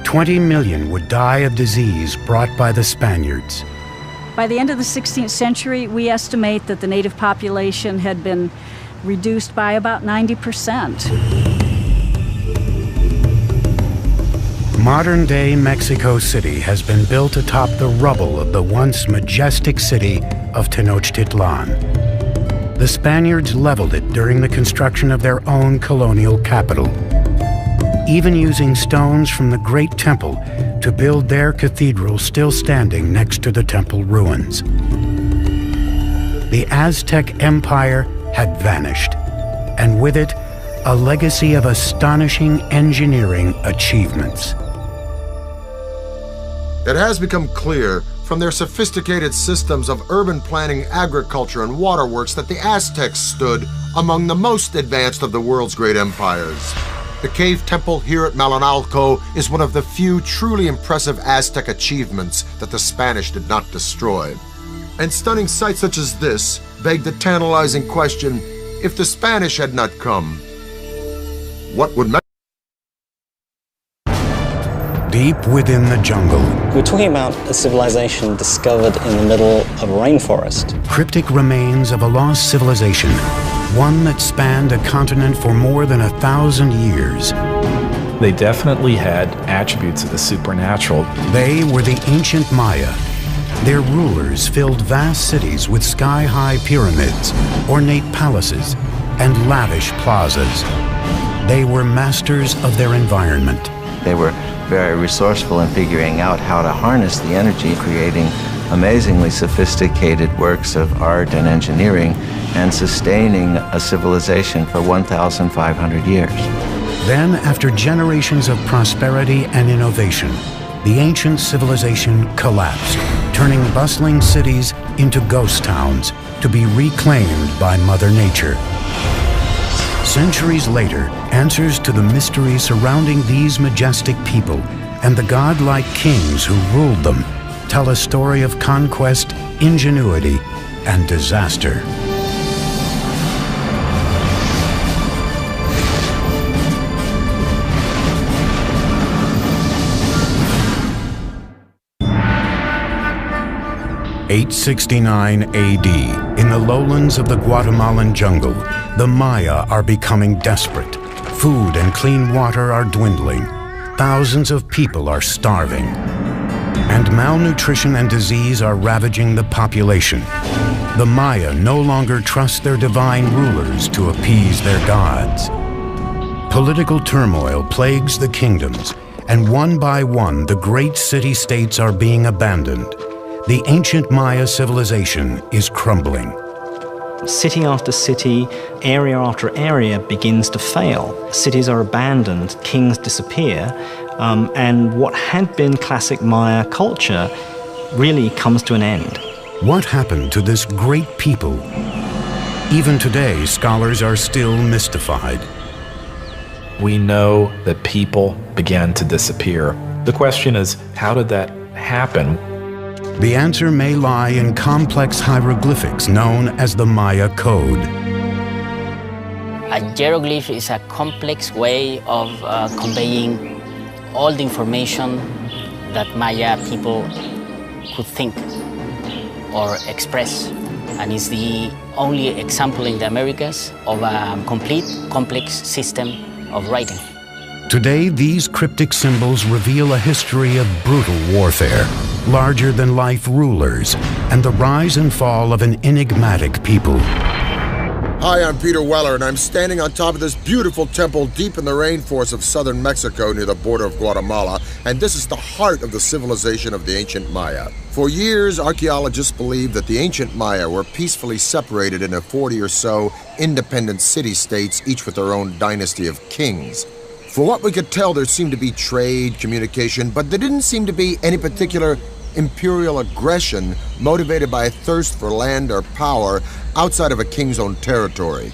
20 million would die of disease brought by the Spaniards. By the end of the 16th century, we estimate that the native population had been reduced by about 90%. Modern-day Mexico City has been built atop the rubble of the once majestic city of Tenochtitlan. The Spaniards leveled it during the construction of their own colonial capital, even using stones from the great temple to build their cathedral still standing next to the temple ruins. The Aztec Empire had vanished, and with it, a legacy of astonishing engineering achievements. It has become clear from their sophisticated systems of urban planning, agriculture, and waterworks that the Aztecs stood among the most advanced of the world's great empires. The cave temple here at Malinalco is one of the few truly impressive Aztec achievements that the Spanish did not destroy. And stunning sights such as this beg the tantalizing question, if the Spanish had not come, what would Deep within the jungle, we're talking about a civilization discovered in the middle of a rainforest. Cryptic remains of a lost civilization, one that spanned a continent for more than 1,000 years. They definitely had attributes of the supernatural. They were the ancient Maya. Their rulers filled vast cities with sky-high pyramids, ornate palaces, and lavish plazas. They were masters of their environment. They were very resourceful in figuring out how to harness the energy, creating amazingly sophisticated works of art and engineering, and sustaining a civilization for 1,500 years. Then, after generations of prosperity and innovation, the ancient civilization collapsed, turning bustling cities into ghost towns to be reclaimed by Mother Nature. Centuries later, answers to the mystery surrounding these majestic people and the godlike kings who ruled them tell a story of conquest, ingenuity, and disaster. 869 AD, in the lowlands of the Guatemalan jungle, the Maya are becoming desperate. Food and clean water are dwindling. Thousands of people are starving. And malnutrition and disease are ravaging the population. The Maya no longer trust their divine rulers to appease their gods. Political turmoil plagues the kingdoms, and one by one, the great city-states are being abandoned. The ancient Maya civilization is crumbling. City after city, area after area begins to fail. Cities are abandoned, kings disappear, and what had been classic Maya culture really comes to an end. What happened to this great people? Even today, scholars are still mystified. We know that people began to disappear. The question is, how did that happen? The answer may lie in complex hieroglyphics known as the Maya Code. A hieroglyph is a complex way of conveying all the information that Maya people could think or express. And is the only example in the Americas of a complete, complex system of writing. Today, these cryptic symbols reveal a history of brutal warfare, larger-than-life rulers, and the rise and fall of an enigmatic people. Hi, I'm Peter Weller, and I'm standing on top of this beautiful temple deep in the rainforest of southern Mexico near the border of Guatemala, and this is the heart of the civilization of the ancient Maya. For years, archaeologists believed that the ancient Maya were peacefully separated into 40 or so independent city-states, each with their own dynasty of kings. For what we could tell, there seemed to be trade, communication, but there didn't seem to be any particular imperial aggression motivated by a thirst for land or power outside of a king's own territory.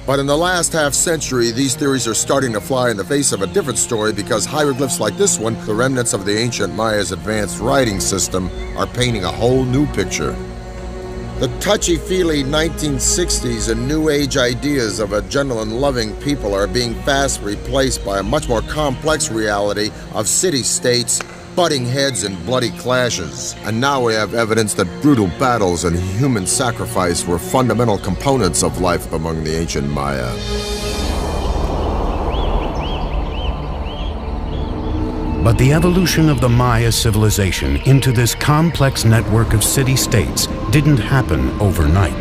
But in the last half-century, these theories are starting to fly in the face of a different story because hieroglyphs like this one, the remnants of the ancient Maya's advanced writing system, are painting a whole new picture. The touchy-feely 1960s and New Age ideas of a gentle and loving people are being fast replaced by a much more complex reality of city-states, butting heads and bloody clashes. And now we have evidence that brutal battles and human sacrifice were fundamental components of life among the ancient Maya. But the evolution of the Maya civilization into this complex network of city-states didn't happen overnight.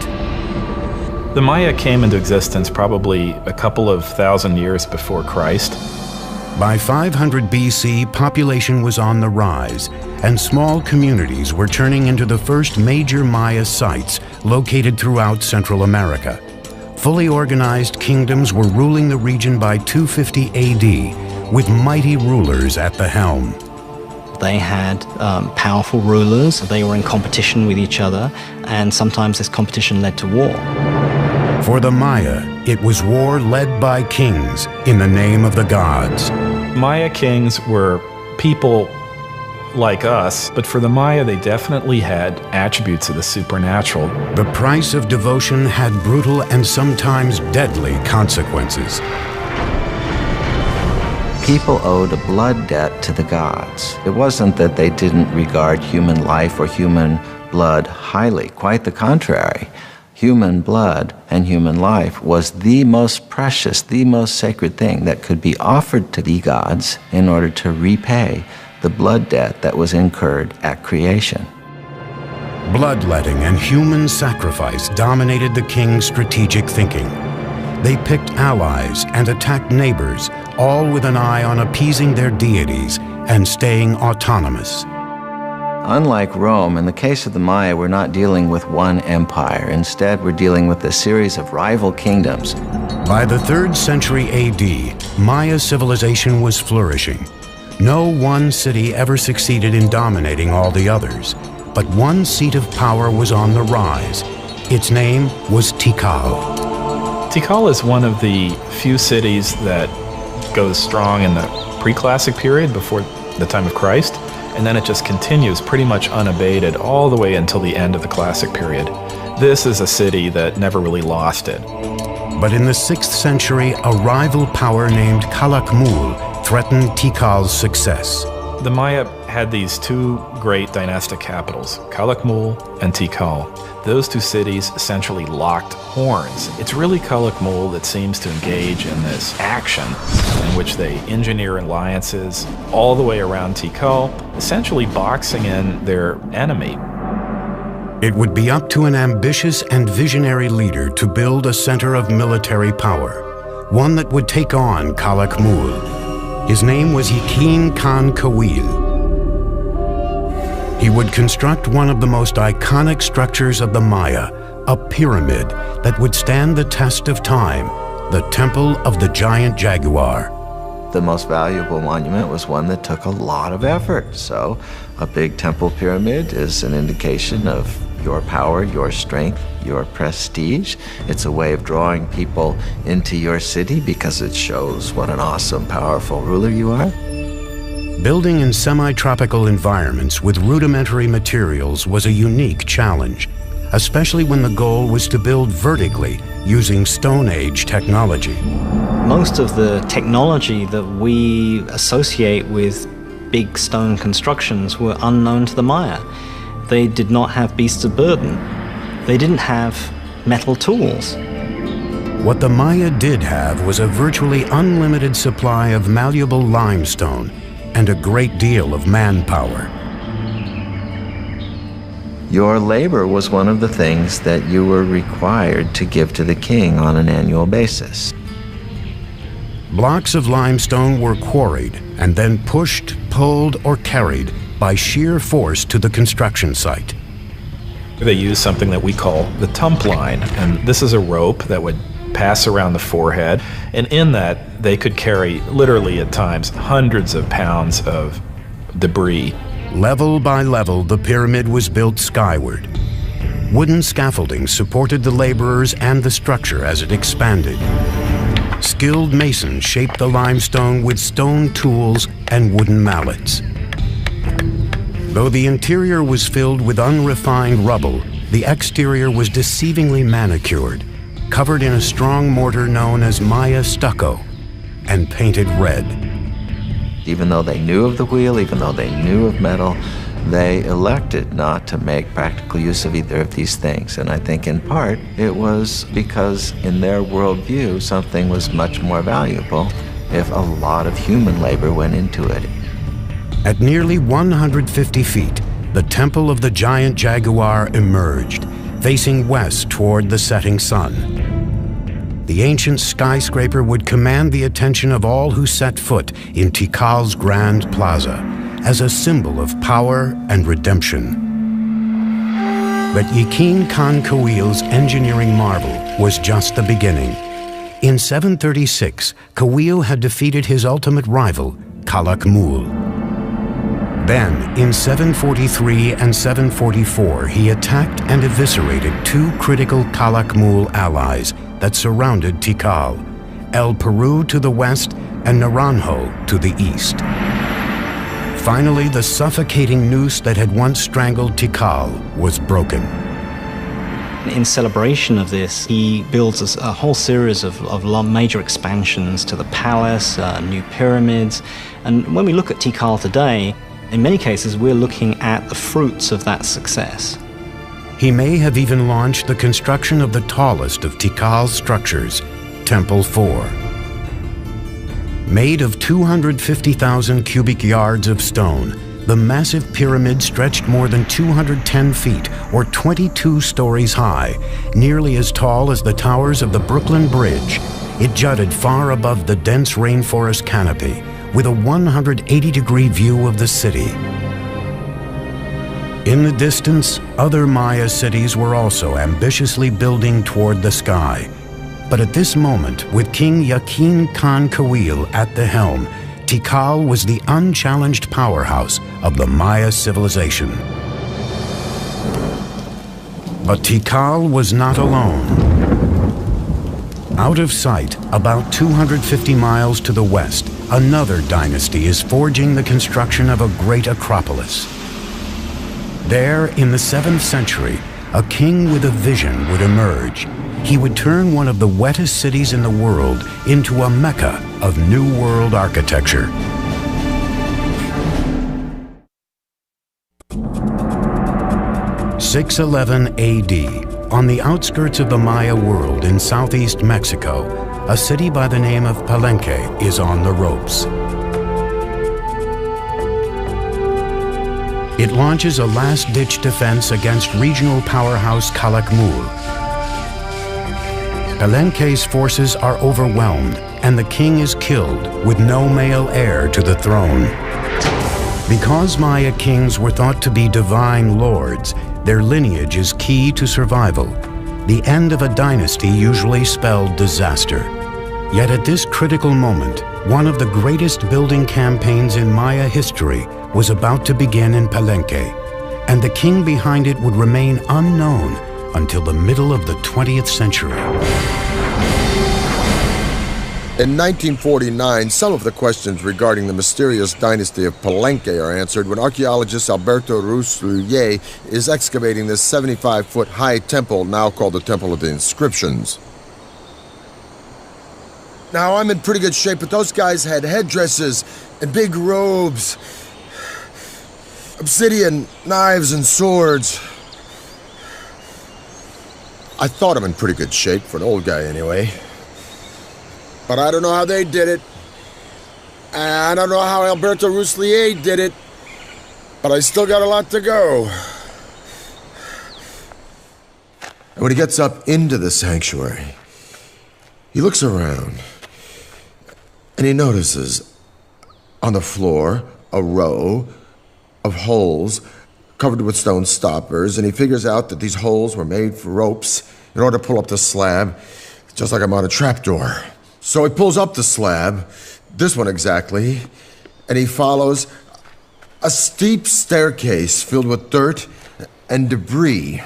The Maya came into existence probably a couple of thousand years before Christ. By 500 BC, population was on the rise, and small communities were turning into the first major Maya sites located throughout Central America. Fully organized kingdoms were ruling the region by 250 AD, with mighty rulers at the helm. They had powerful rulers, they were in competition with each other, and sometimes this competition led to war. For the Maya, it was war led by kings in the name of the gods. Maya kings were people like us, but for the Maya, they definitely had attributes of the supernatural. The price of devotion had brutal and sometimes deadly consequences. People owed a blood debt to the gods. It wasn't that they didn't regard human life or human blood highly. Quite the contrary. Human blood and human life was the most precious, the most sacred thing that could be offered to the gods in order to repay the blood debt that was incurred at creation. Bloodletting and human sacrifice dominated the king's strategic thinking. They picked allies and attacked neighbors, all with an eye on appeasing their deities and staying autonomous. Unlike Rome, in the case of the Maya, we're not dealing with one empire. Instead, we're dealing with a series of rival kingdoms. By the 3rd century AD, Maya civilization was flourishing. No one city ever succeeded in dominating all the others, but one seat of power was on the rise. Its name was Tikal. Tikal is one of the few cities that goes strong in the pre-classic period before the time of Christ, and then it just continues pretty much unabated all the way until the end of the classic period. This is a city that never really lost it. But in the 6th century, a rival power named Calakmul threatened Tikal's success. The Maya had these two great dynastic capitals, Calakmul and Tikal. Those two cities essentially locked horns. It's really Calakmul that seems to engage in this action in which they engineer alliances all the way around Tikal, essentially boxing in their enemy. It would be up to an ambitious and visionary leader to build a center of military power, one that would take on Calakmul. His name was Yakin Khan Kawil. He would construct one of the most iconic structures of the Maya, a pyramid that would stand the test of time, the Temple of the Giant Jaguar. The most valuable monument was one that took a lot of effort. So a big temple pyramid is an indication of your power, your strength, your prestige. It's a way of drawing people into your city because it shows what an awesome, powerful ruler you are. Building in semi-tropical environments with rudimentary materials was a unique challenge, especially when the goal was to build vertically using Stone Age technology. Most of the technology that we associate with big stone constructions were unknown to the Maya. They did not have beasts of burden. They didn't have metal tools. What the Maya did have was a virtually unlimited supply of malleable limestone and a great deal of manpower. Your labor was one of the things that you were required to give to the king on an annual basis. Blocks of limestone were quarried and then pushed, pulled, or carried by sheer force to the construction site. They used something that we call the tump line, and this is a rope that would pass around the forehead, and in that they could carry, literally at times, hundreds of pounds of debris. Level by level, the pyramid was built skyward. Wooden scaffolding supported the laborers and the structure as it expanded. Skilled masons shaped the limestone with stone tools and wooden mallets. Though the interior was filled with unrefined rubble, the exterior was deceivingly manicured, covered in a strong mortar known as Maya stucco, and painted red. Even though they knew of the wheel, even though they knew of metal, they elected not to make practical use of either of these things. And I think in part it was because in their worldview something was much more valuable if a lot of human labor went into it. At nearly 150 feet, the Temple of the Giant Jaguar emerged, facing west toward the setting sun. The ancient skyscraper would command the attention of all who set foot in Tikal's Grand Plaza as a symbol of power and redemption. But Yakin Khan Kawil's engineering marvel was just the beginning. In 736, Kawil had defeated his ultimate rival, Calakmul. Then, in 743 and 744, he attacked and eviscerated two critical Calakmul allies that surrounded Tikal, El Peru to the west and Naranjo to the east. Finally, the suffocating noose that had once strangled Tikal was broken. In celebration of this, he builds a whole series of major expansions to the palace, new pyramids. And when we look at Tikal today, in many cases, we're looking at the fruits of that success. He may have even launched the construction of the tallest of Tikal's structures, Temple 4. Made of 250,000 cubic yards of stone, the massive pyramid stretched more than 210 feet, or 22 stories high, nearly as tall as the towers of the Brooklyn Bridge. It jutted far above the dense rainforest canopy, with a 180-degree view of the city. In the distance, other Maya cities were also ambitiously building toward the sky. But at this moment, with King Yakin Khan Kawil at the helm, Tikal was the unchallenged powerhouse of the Maya civilization. But Tikal was not alone. Out of sight, about 250 miles to the west, another dynasty is forging the construction of a great acropolis. There, in the 7th century, a king with a vision would emerge. He would turn one of the wettest cities in the world into a mecca of New World architecture. 611 AD, on the outskirts of the Maya world in southeast Mexico, a city by the name of Palenque is on the ropes. It launches a last-ditch defense against regional powerhouse Calakmul. Palenque's forces are overwhelmed, and the king is killed with no male heir to the throne. Because Maya kings were thought to be divine lords, their lineage is key to survival. The end of a dynasty usually spelled disaster. Yet at this critical moment, one of the greatest building campaigns in Maya history was about to begin in Palenque, and the king behind it would remain unknown until the middle of the 20th century. In 1949, some of the questions regarding the mysterious dynasty of Palenque are answered when archaeologist Alberto Rusluye is excavating this 75-foot high temple, now called the Temple of the Inscriptions. Now, I'm in pretty good shape, but those guys had headdresses and big robes, obsidian knives and swords. I thought I'm in pretty good shape, for an old guy anyway. But I don't know how they did it. I don't know how Alberto Ruslier did it. But I still got a lot to go. And when he gets up into the sanctuary, he looks around and he notices on the floor a row of holes covered with stone stoppers, and he figures out that these holes were made for ropes in order to pull up the slab, just like I'm on a trapdoor. So he pulls up the slab, this one exactly, and he follows a steep staircase filled with dirt and debris.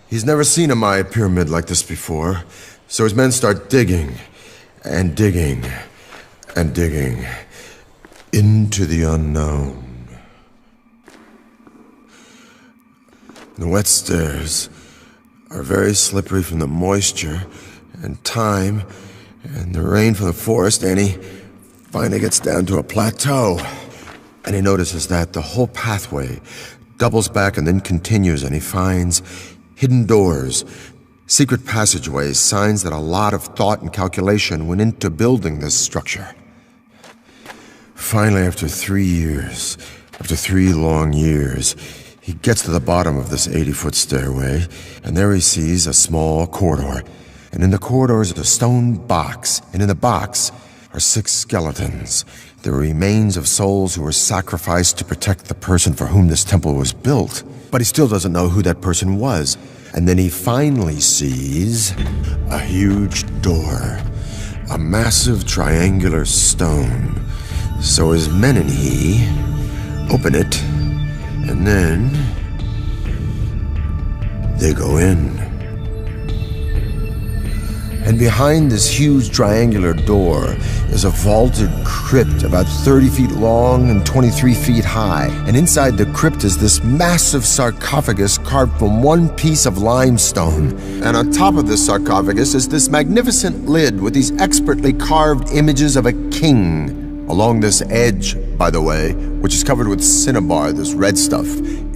He's never seen a Maya pyramid like this before, so his men start digging and digging and digging into the unknown. The wet stairs are very slippery from the moisture and time and the rain from the forest, and he finally gets down to a plateau. And he notices that the whole pathway doubles back and then continues, and he finds hidden doors, secret passageways, signs that a lot of thought and calculation went into building this structure. Finally, after 3 long years, he gets to the bottom of this 80-foot stairway, and there he sees a small corridor. And in the corridor is a stone box, and in the box are 6 skeletons, the remains of souls who were sacrificed to protect the person for whom this temple was built. But he still doesn't know who that person was. And then he finally sees a huge door, a massive triangular stone. So his men and he open it, and then they go in. And behind this huge triangular door is a vaulted crypt about 30 feet long and 23 feet high. And inside the crypt is this massive sarcophagus carved from one piece of limestone. And on top of this sarcophagus is this magnificent lid with these expertly carved images of a king. Along this edge, by the way, which is covered with cinnabar, this red stuff,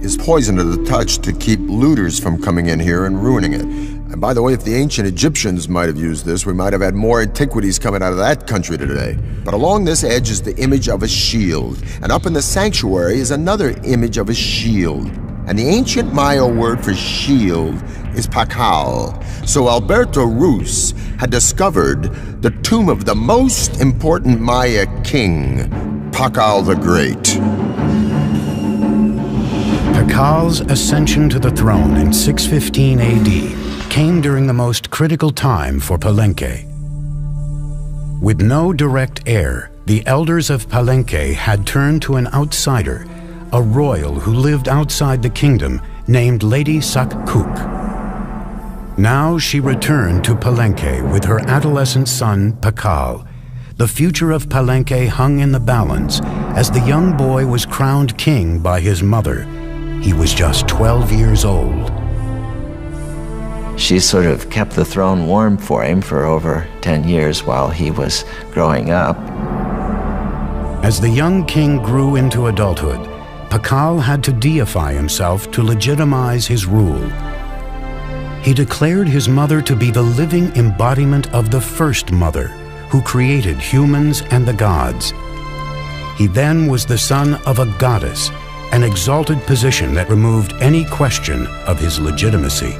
is poison to the touch to keep looters from coming in here and ruining it. And by the way, if the ancient Egyptians might have used this, we might have had more antiquities coming out of that country today. But along this edge is the image of a shield, and up in the sanctuary is another image of a shield. And the ancient Maya word for shield is pakal. So Alberto Rus had discovered the tomb of the most important Maya king, Pakal the Great. Pakal's ascension to the throne in 615 AD came during the most critical time for Palenque. With no direct heir, the elders of Palenque had turned to an outsider, a royal who lived outside the kingdom named Lady Sakkuk. Now she returned to Palenque with her adolescent son, Pakal. The future of Palenque hung in the balance as the young boy was crowned king by his mother. He was just 12 years old. She sort of kept the throne warm for him for over 10 years while he was growing up. As the young king grew into adulthood, Pakal had to deify himself to legitimize his rule. He declared his mother to be the living embodiment of the first mother, who created humans and the gods. He then was the son of a goddess, an exalted position that removed any question of his legitimacy.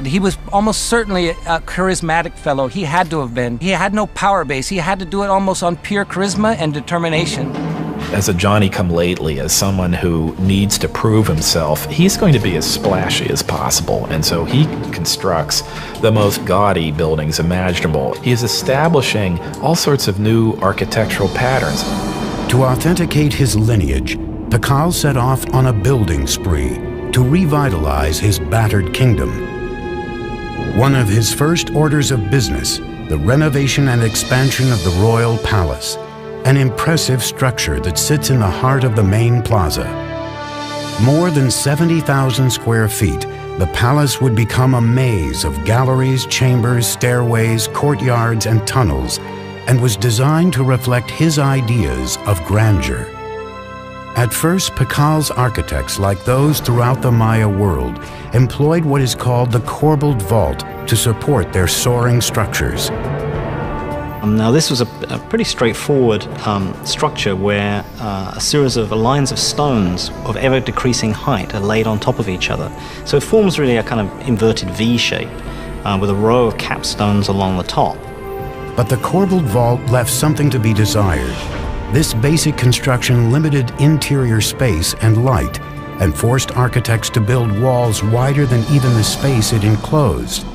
He was almost certainly a charismatic fellow. He had to have been. He had no power base. He had to do it almost on pure charisma and determination. As a Johnny-come-lately, as someone who needs to prove himself, he's going to be as splashy as possible, and so he constructs the most gaudy buildings imaginable. He is establishing all sorts of new architectural patterns. To authenticate his lineage, Pakal set off on a building spree to revitalize his battered kingdom. One of his first orders of business, the renovation and expansion of the royal palace, an impressive structure that sits in the heart of the main plaza. More than 70,000 square feet, the palace would become a maze of galleries, chambers, stairways, courtyards, and tunnels, and was designed to reflect his ideas of grandeur. At first, Pakal's architects, like those throughout the Maya world, employed what is called the corbelled vault to support their soaring structures. Now, this was a pretty straightforward structure where a series of lines of stones of ever-decreasing height are laid on top of each other. So it forms really a kind of inverted V shape with a row of capstones along the top. But the corbelled vault left something to be desired. This basic construction limited interior space and light and forced architects to build walls wider than even the space it enclosed.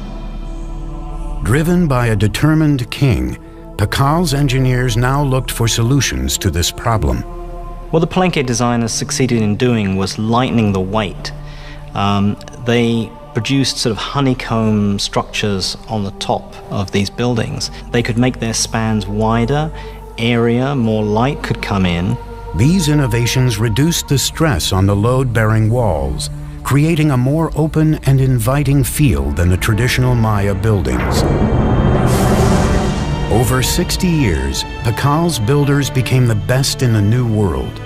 Driven by a determined king, Pakal's engineers now looked for solutions to this problem. What the Palenque designers succeeded in doing was lightening the weight. They produced sort of honeycomb structures on the top of these buildings. They could make their spans wider, area, more light could come in. These innovations reduced the stress on the load-bearing walls, creating a more open and inviting feel than the traditional Maya buildings. Over 60 years, Pakal's builders became the best in the New World.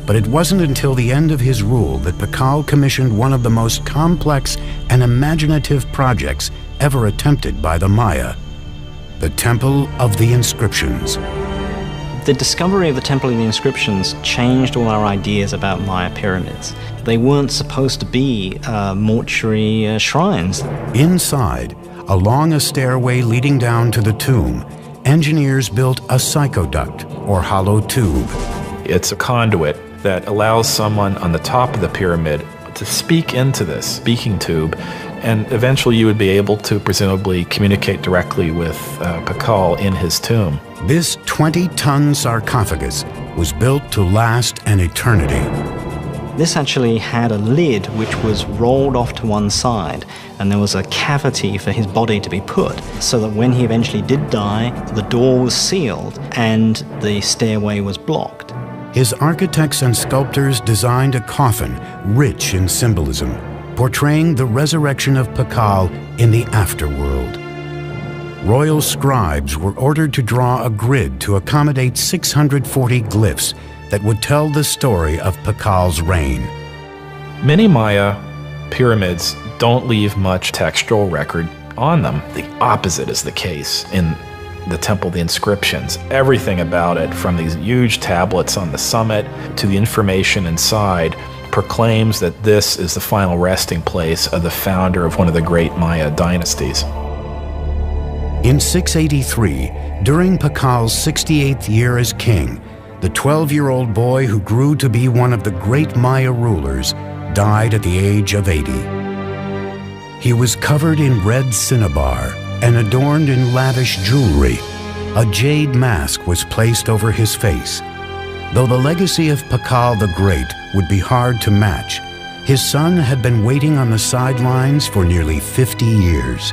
But it wasn't until the end of his rule that Pakal commissioned one of the most complex and imaginative projects ever attempted by the Maya, the Temple of the Inscriptions. The discovery of the Temple of the Inscriptions changed all our ideas about Maya pyramids. They weren't supposed to be mortuary shrines. Inside, along a stairway leading down to the tomb, engineers built a psychoduct, or hollow tube. It's a conduit that allows someone on the top of the pyramid to speak into this speaking tube, and eventually you would be able to presumably communicate directly with Pakal in his tomb. This 20-ton sarcophagus was built to last an eternity. This actually had a lid which was rolled off to one side, and there was a cavity for his body to be put, so that when he eventually did die, the door was sealed and the stairway was blocked. His architects and sculptors designed a coffin rich in symbolism, portraying the resurrection of Pakal in the afterworld. Royal scribes were ordered to draw a grid to accommodate 640 glyphs that would tell the story of Pakal's reign. Many Maya pyramids don't leave much textual record on them. The opposite is the case in the Temple of the Inscriptions. Everything about it, from these huge tablets on the summit to the information inside, proclaims that this is the final resting place of the founder of one of the great Maya dynasties. In 683, during Pakal's 68th year as king, the 12-year-old boy who grew to be one of the great Maya rulers died at the age of 80. He was covered in red cinnabar and adorned in lavish jewelry. A jade mask was placed over his face. Though the legacy of Pakal the Great would be hard to match, his son had been waiting on the sidelines for nearly 50 years.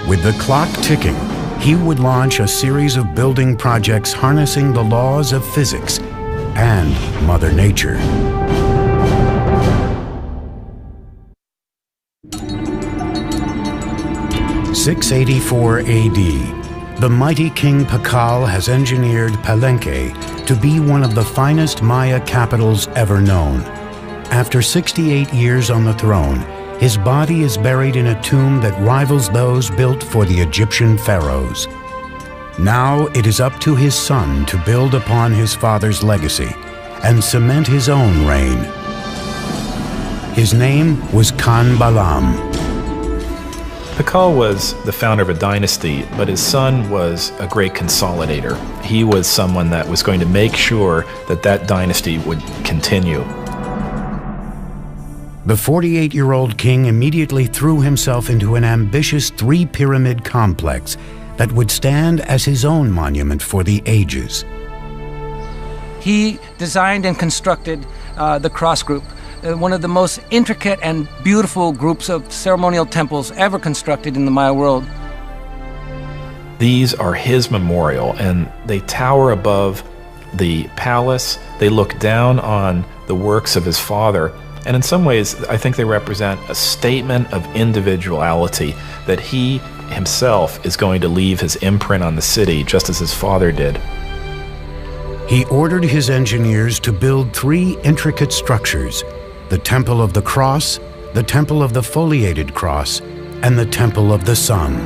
With the clock ticking, he would launch a series of building projects harnessing the laws of physics and Mother Nature. In 684 AD, the mighty King Pakal has engineered Palenque to be one of the finest Maya capitals ever known. After 68 years on the throne, his body is buried in a tomb that rivals those built for the Egyptian pharaohs. Now it is up to his son to build upon his father's legacy and cement his own reign. His name was Khan Balam. Pakal was the founder of a dynasty, but his son was a great consolidator. He was someone that was going to make sure that that dynasty would continue. The 48-year-old king immediately threw himself into an ambitious three-pyramid complex that would stand as his own monument for the ages. He designed and constructed the cross group, one of the most intricate and beautiful groups of ceremonial temples ever constructed in the Maya world. These are his memorial, and they tower above the palace. They look down on the works of his father, and in some ways, I think they represent a statement of individuality, that he himself is going to leave his imprint on the city, just as his father did. He ordered his engineers to build three intricate structures: the Temple of the Cross, the Temple of the Foliated Cross, and the Temple of the Sun.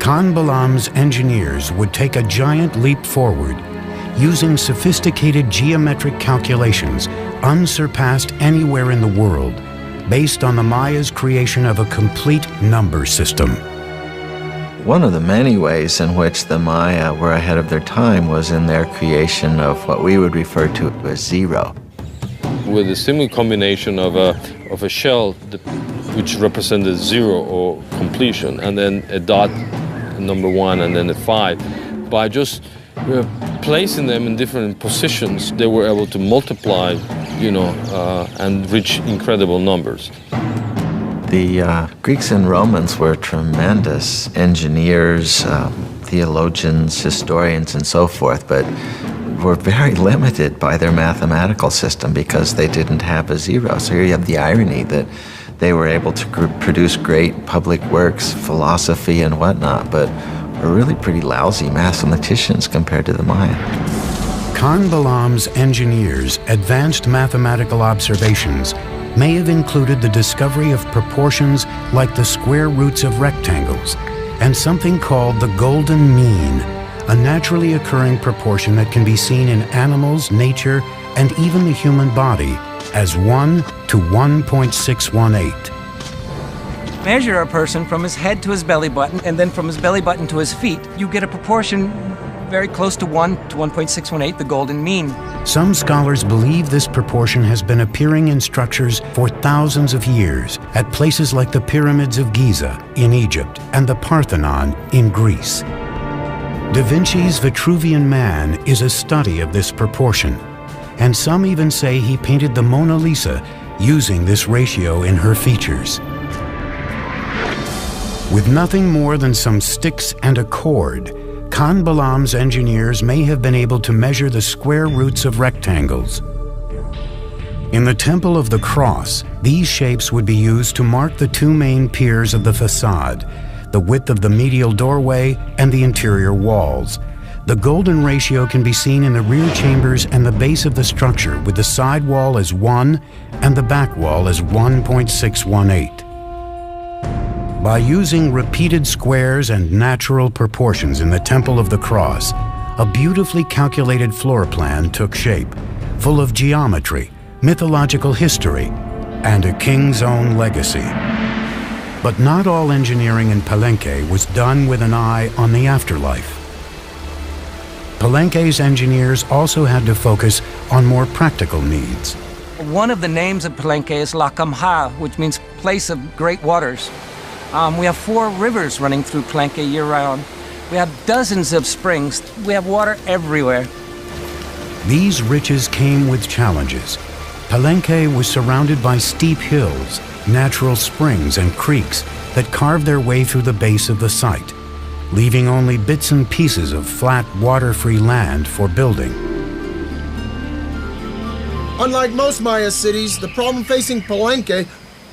Khan Balam's engineers would take a giant leap forward, using sophisticated geometric calculations unsurpassed anywhere in the world, based on the Maya's creation of a complete number system. One of the many ways in which the Maya were ahead of their time was in their creation of what we would refer to as zero. With a simple combination of a shell which represented zero or completion, and then a dot, number one, and then a 5. By just placing them in different positions, they were able to multiply, and reach incredible numbers. The Greeks and Romans were tremendous engineers, theologians, historians, and so forth, but were very limited by their mathematical system because they didn't have a zero. So here you have the irony that they were able to produce great public works, philosophy, and whatnot, but were really pretty lousy mathematicians compared to the Maya. Khan Balam's engineers' advanced mathematical observations may have included the discovery of proportions like the square roots of rectangles and something called the golden mean, a naturally occurring proportion that can be seen in animals, nature, and even the human body as 1 to 1.618. Measure a person from his head to his belly button, and then from his belly button to his feet. You get a proportion very close to 1 to 1.618, the golden mean. Some scholars believe this proportion has been appearing in structures for thousands of years at places like the pyramids of Giza in Egypt and the Parthenon in Greece. Da Vinci's Vitruvian Man is a study of this proportion, and some even say he painted the Mona Lisa using this ratio in her features. With nothing more than some sticks and a cord, Khan Balam's engineers may have been able to measure the square roots of rectangles. In the Temple of the Cross, these shapes would be used to mark the two main piers of the facade, the width of the medial doorway and the interior walls. The golden ratio can be seen in the rear chambers and the base of the structure, with the side wall as 1 and the back wall as 1.618. By using repeated squares and natural proportions in the Temple of the Cross, a beautifully calculated floor plan took shape, full of geometry, mythological history, and a king's own legacy. But not all engineering in Palenque was done with an eye on the afterlife. Palenque's engineers also had to focus on more practical needs. One of the names of Palenque is La Camha, which means place of great waters. We have 4 rivers running through Palenque year-round. We have dozens of springs. We have water everywhere. These riches came with challenges. Palenque was surrounded by steep hills, natural springs and creeks that carved their way through the base of the site, leaving only bits and pieces of flat, water-free land for building. Unlike most Maya cities, the problem facing Palenque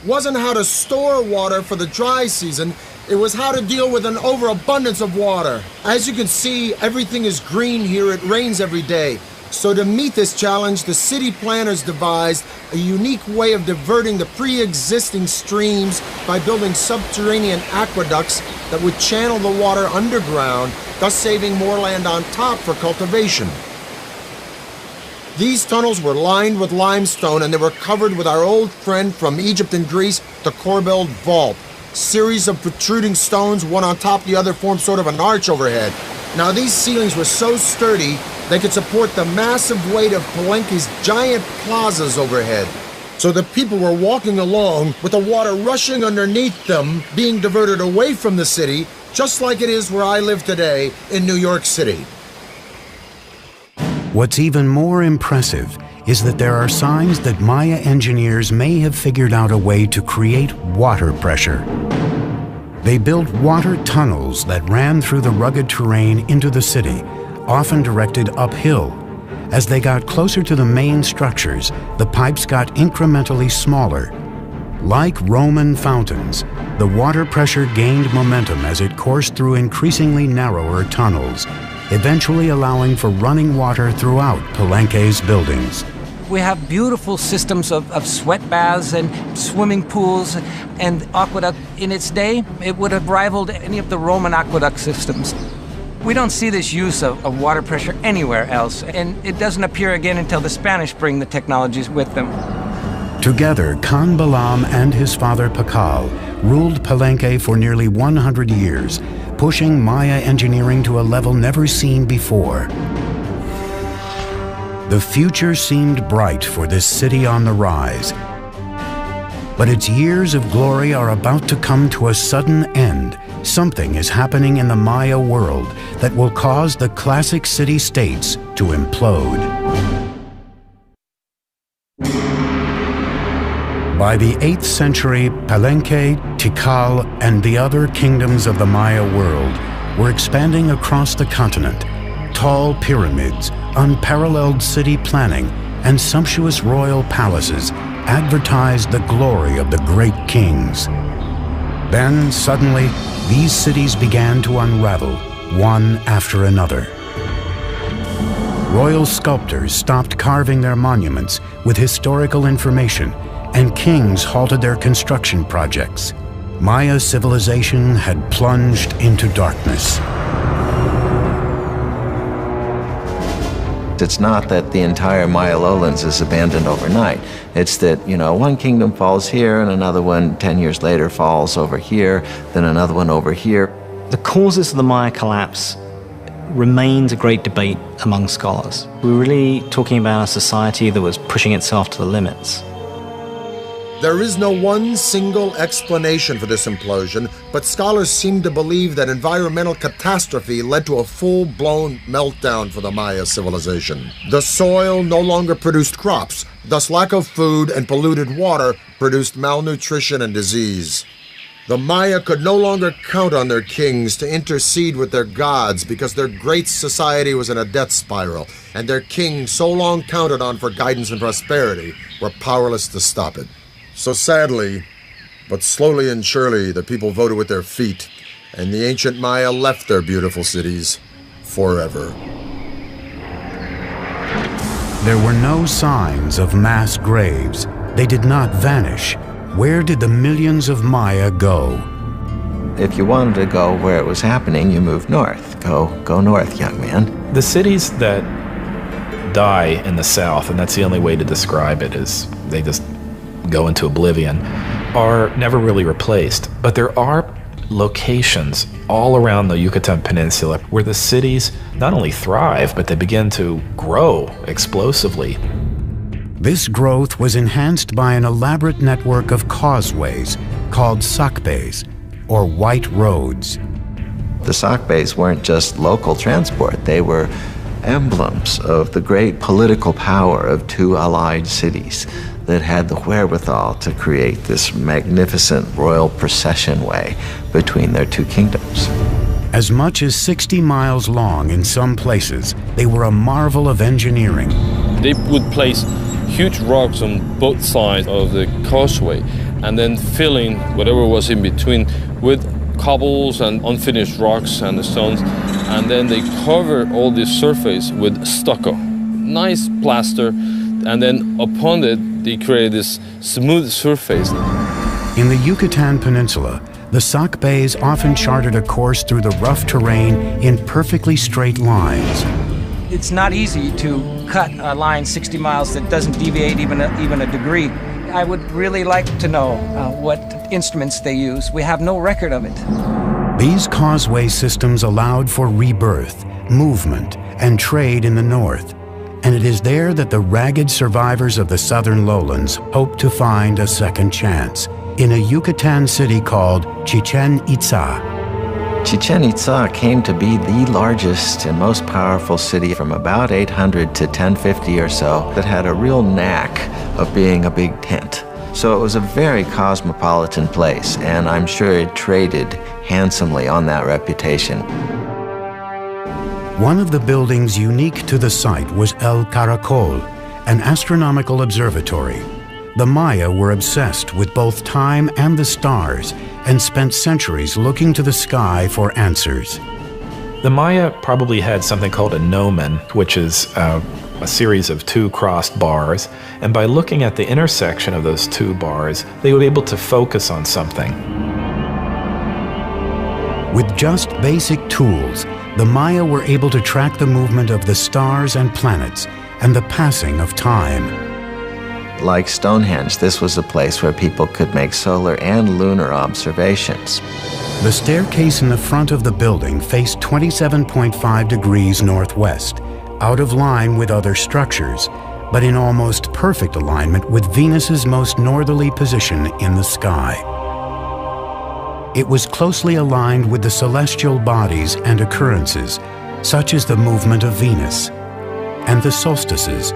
wasn't how to store water for the dry season. It was how to deal with an overabundance of water. As you can see, everything is green here. It rains every day. So to meet this challenge, the city planners devised a unique way of diverting the pre-existing streams by building subterranean aqueducts that would channel the water underground, thus saving more land on top for cultivation. These tunnels were lined with limestone and they were covered with our old friend from Egypt and Greece, the corbelled vault. Series of protruding stones, one on top of the other, formed sort of an arch overhead. Now these ceilings were so sturdy, they could support the massive weight of Palenque's giant plazas overhead. So the people were walking along with the water rushing underneath them, being diverted away from the city, just like it is where I live today in New York City. What's even more impressive is that there are signs that Maya engineers may have figured out a way to create water pressure. They built water tunnels that ran through the rugged terrain into the city, often directed uphill. As they got closer to the main structures, the pipes got incrementally smaller. Like Roman fountains, the water pressure gained momentum as it coursed through increasingly narrower tunnels, eventually allowing for running water throughout Palenque's buildings. We have beautiful systems of sweat baths and swimming pools and aqueduct. In its day, it would have rivaled any of the Roman aqueduct systems. We don't see this use of water pressure anywhere else, and it doesn't appear again until the Spanish bring the technologies with them. Together, Khan Balam and his father Pakal ruled Palenque for nearly 100 years, pushing Maya engineering to a level never seen before. The future seemed bright for this city on the rise. But its years of glory are about to come to a sudden end. Something is happening in the Maya world that will cause the classic city-states to implode. By the 8th century, Palenque, Tikal, and the other kingdoms of the Maya world were expanding across the continent. Tall pyramids, unparalleled city planning, and sumptuous royal palaces advertised the glory of the great kings. Then, suddenly, these cities began to unravel, one after another. Royal sculptors stopped carving their monuments with historical information, and kings halted their construction projects. Maya civilization had plunged into darkness. It's not that the entire Maya lowlands is abandoned overnight. It's that, one kingdom falls here and another one 10 years later falls over here, then another one over here. The causes of the Maya collapse remains a great debate among scholars. We're really talking about a society that was pushing itself to the limits. There is no one single explanation for this implosion, but scholars seem to believe that environmental catastrophe led to a full-blown meltdown for the Maya civilization. The soil no longer produced crops, thus lack of food and polluted water produced malnutrition and disease. The Maya could no longer count on their kings to intercede with their gods because their great society was in a death spiral, and their kings, so long counted on for guidance and prosperity, were powerless to stop it. So sadly, but slowly and surely, the people voted with their feet, and the ancient Maya left their beautiful cities forever. There were no signs of mass graves. They did not vanish. Where did the millions of Maya go? If you wanted to go where it was happening, you moved north. Go north, young man. The cities that die in the south, and that's the only way to describe it, is they just go into oblivion, are never really replaced. But there are locations all around the Yucatan Peninsula where the cities not only thrive, but they begin to grow explosively. This growth was enhanced by an elaborate network of causeways called sacbes, or white roads. The sacbes weren't just local transport, they were emblems of the great political power of two allied cities that had the wherewithal to create this magnificent royal procession way between their two kingdoms. As much as 60 miles long in some places, they were a marvel of engineering. They would place huge rocks on both sides of the causeway and then filling whatever was in between with cobbles and unfinished rocks and stones, and then they cover all this surface with stucco, nice plaster, and then upon it they create this smooth surface. In the Yucatan Peninsula, the Sac Bays often charted a course through the rough terrain in perfectly straight lines. It's not easy to cut a line 60 miles that doesn't deviate even a degree. I would really like to know what instruments they use. We have no record of it. These causeway systems allowed for rebirth, movement, and trade in the north, and it is there that the ragged survivors of the southern lowlands hope to find a second chance, in a Yucatan city called Chichen Itza. Chichen Itza came to be the largest and most powerful city from about 800 to 1050 or so that had a real knack of being a big tent. So it was a very cosmopolitan place, and I'm sure it traded handsomely on that reputation. One of the buildings unique to the site was El Caracol, an astronomical observatory. The Maya were obsessed with both time and the stars and spent centuries looking to the sky for answers. The Maya probably had something called a gnomon, which is a series of two crossed bars, and by looking at the intersection of those two bars, they would be able to focus on something. With just basic tools, the Maya were able to track the movement of the stars and planets and the passing of time. Like Stonehenge, this was a place where people could make solar and lunar observations. The staircase in the front of the building faced 27.5 degrees northwest, out of line with other structures, but in almost perfect alignment with Venus's most northerly position in the sky. It was closely aligned with the celestial bodies and occurrences, such as the movement of Venus and the solstices.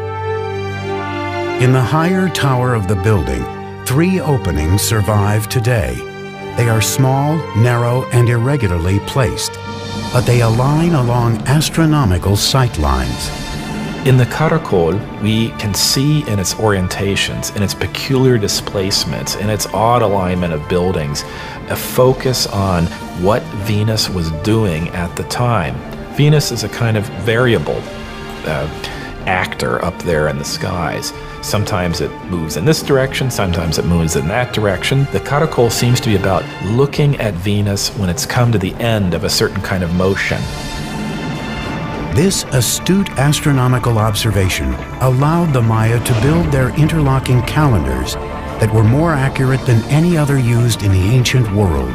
In the higher tower of the building, 3 openings survive today. They are small, narrow, and irregularly placed, but they align along astronomical sight lines. In the Caracol, we can see in its orientations, in its peculiar displacements, in its odd alignment of buildings, a focus on what Venus was doing at the time. Venus is a kind of variable actor up there in the skies. Sometimes it moves in this direction, sometimes it moves in that direction. The Caracol seems to be about looking at Venus when it's come to the end of a certain kind of motion. This astute astronomical observation allowed the Maya to build their interlocking calendars that were more accurate than any other used in the ancient world.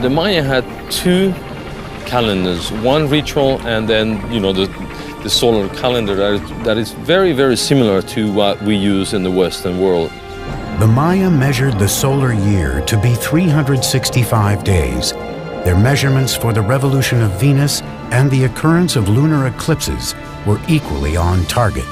The Maya had 2 calendars, one ritual and then, the solar calendar that is very, very similar to what we use in the Western world. The Maya measured the solar year to be 365 days. Their measurements for the revolution of Venus and the occurrence of lunar eclipses were equally on target.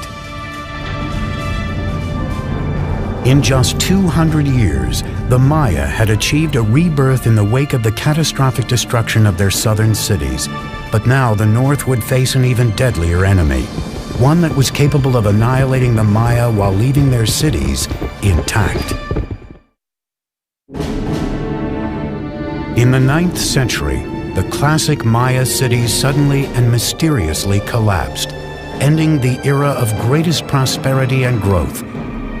In just 200 years, the Maya had achieved a rebirth in the wake of the catastrophic destruction of their southern cities. But now the North would face an even deadlier enemy, one that was capable of annihilating the Maya while leaving their cities intact. In the 9th century, the classic Maya cities suddenly and mysteriously collapsed, ending the era of greatest prosperity and growth.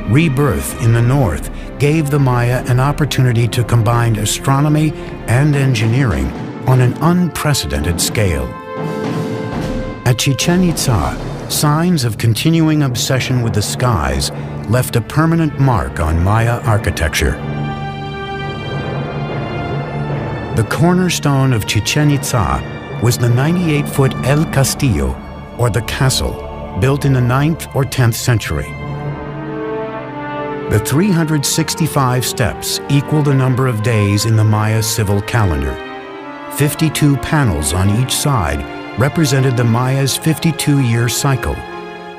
Rebirth in the North gave the Maya an opportunity to combine astronomy and engineering on an unprecedented scale. At Chichen Itza, signs of continuing obsession with the skies left a permanent mark on Maya architecture. The cornerstone of Chichen Itza was the 98-foot El Castillo, or the castle, built in the 9th or 10th century. The 365 steps equal the number of days in the Maya civil calendar. 52 panels on each side represented the Maya's 52-year cycle.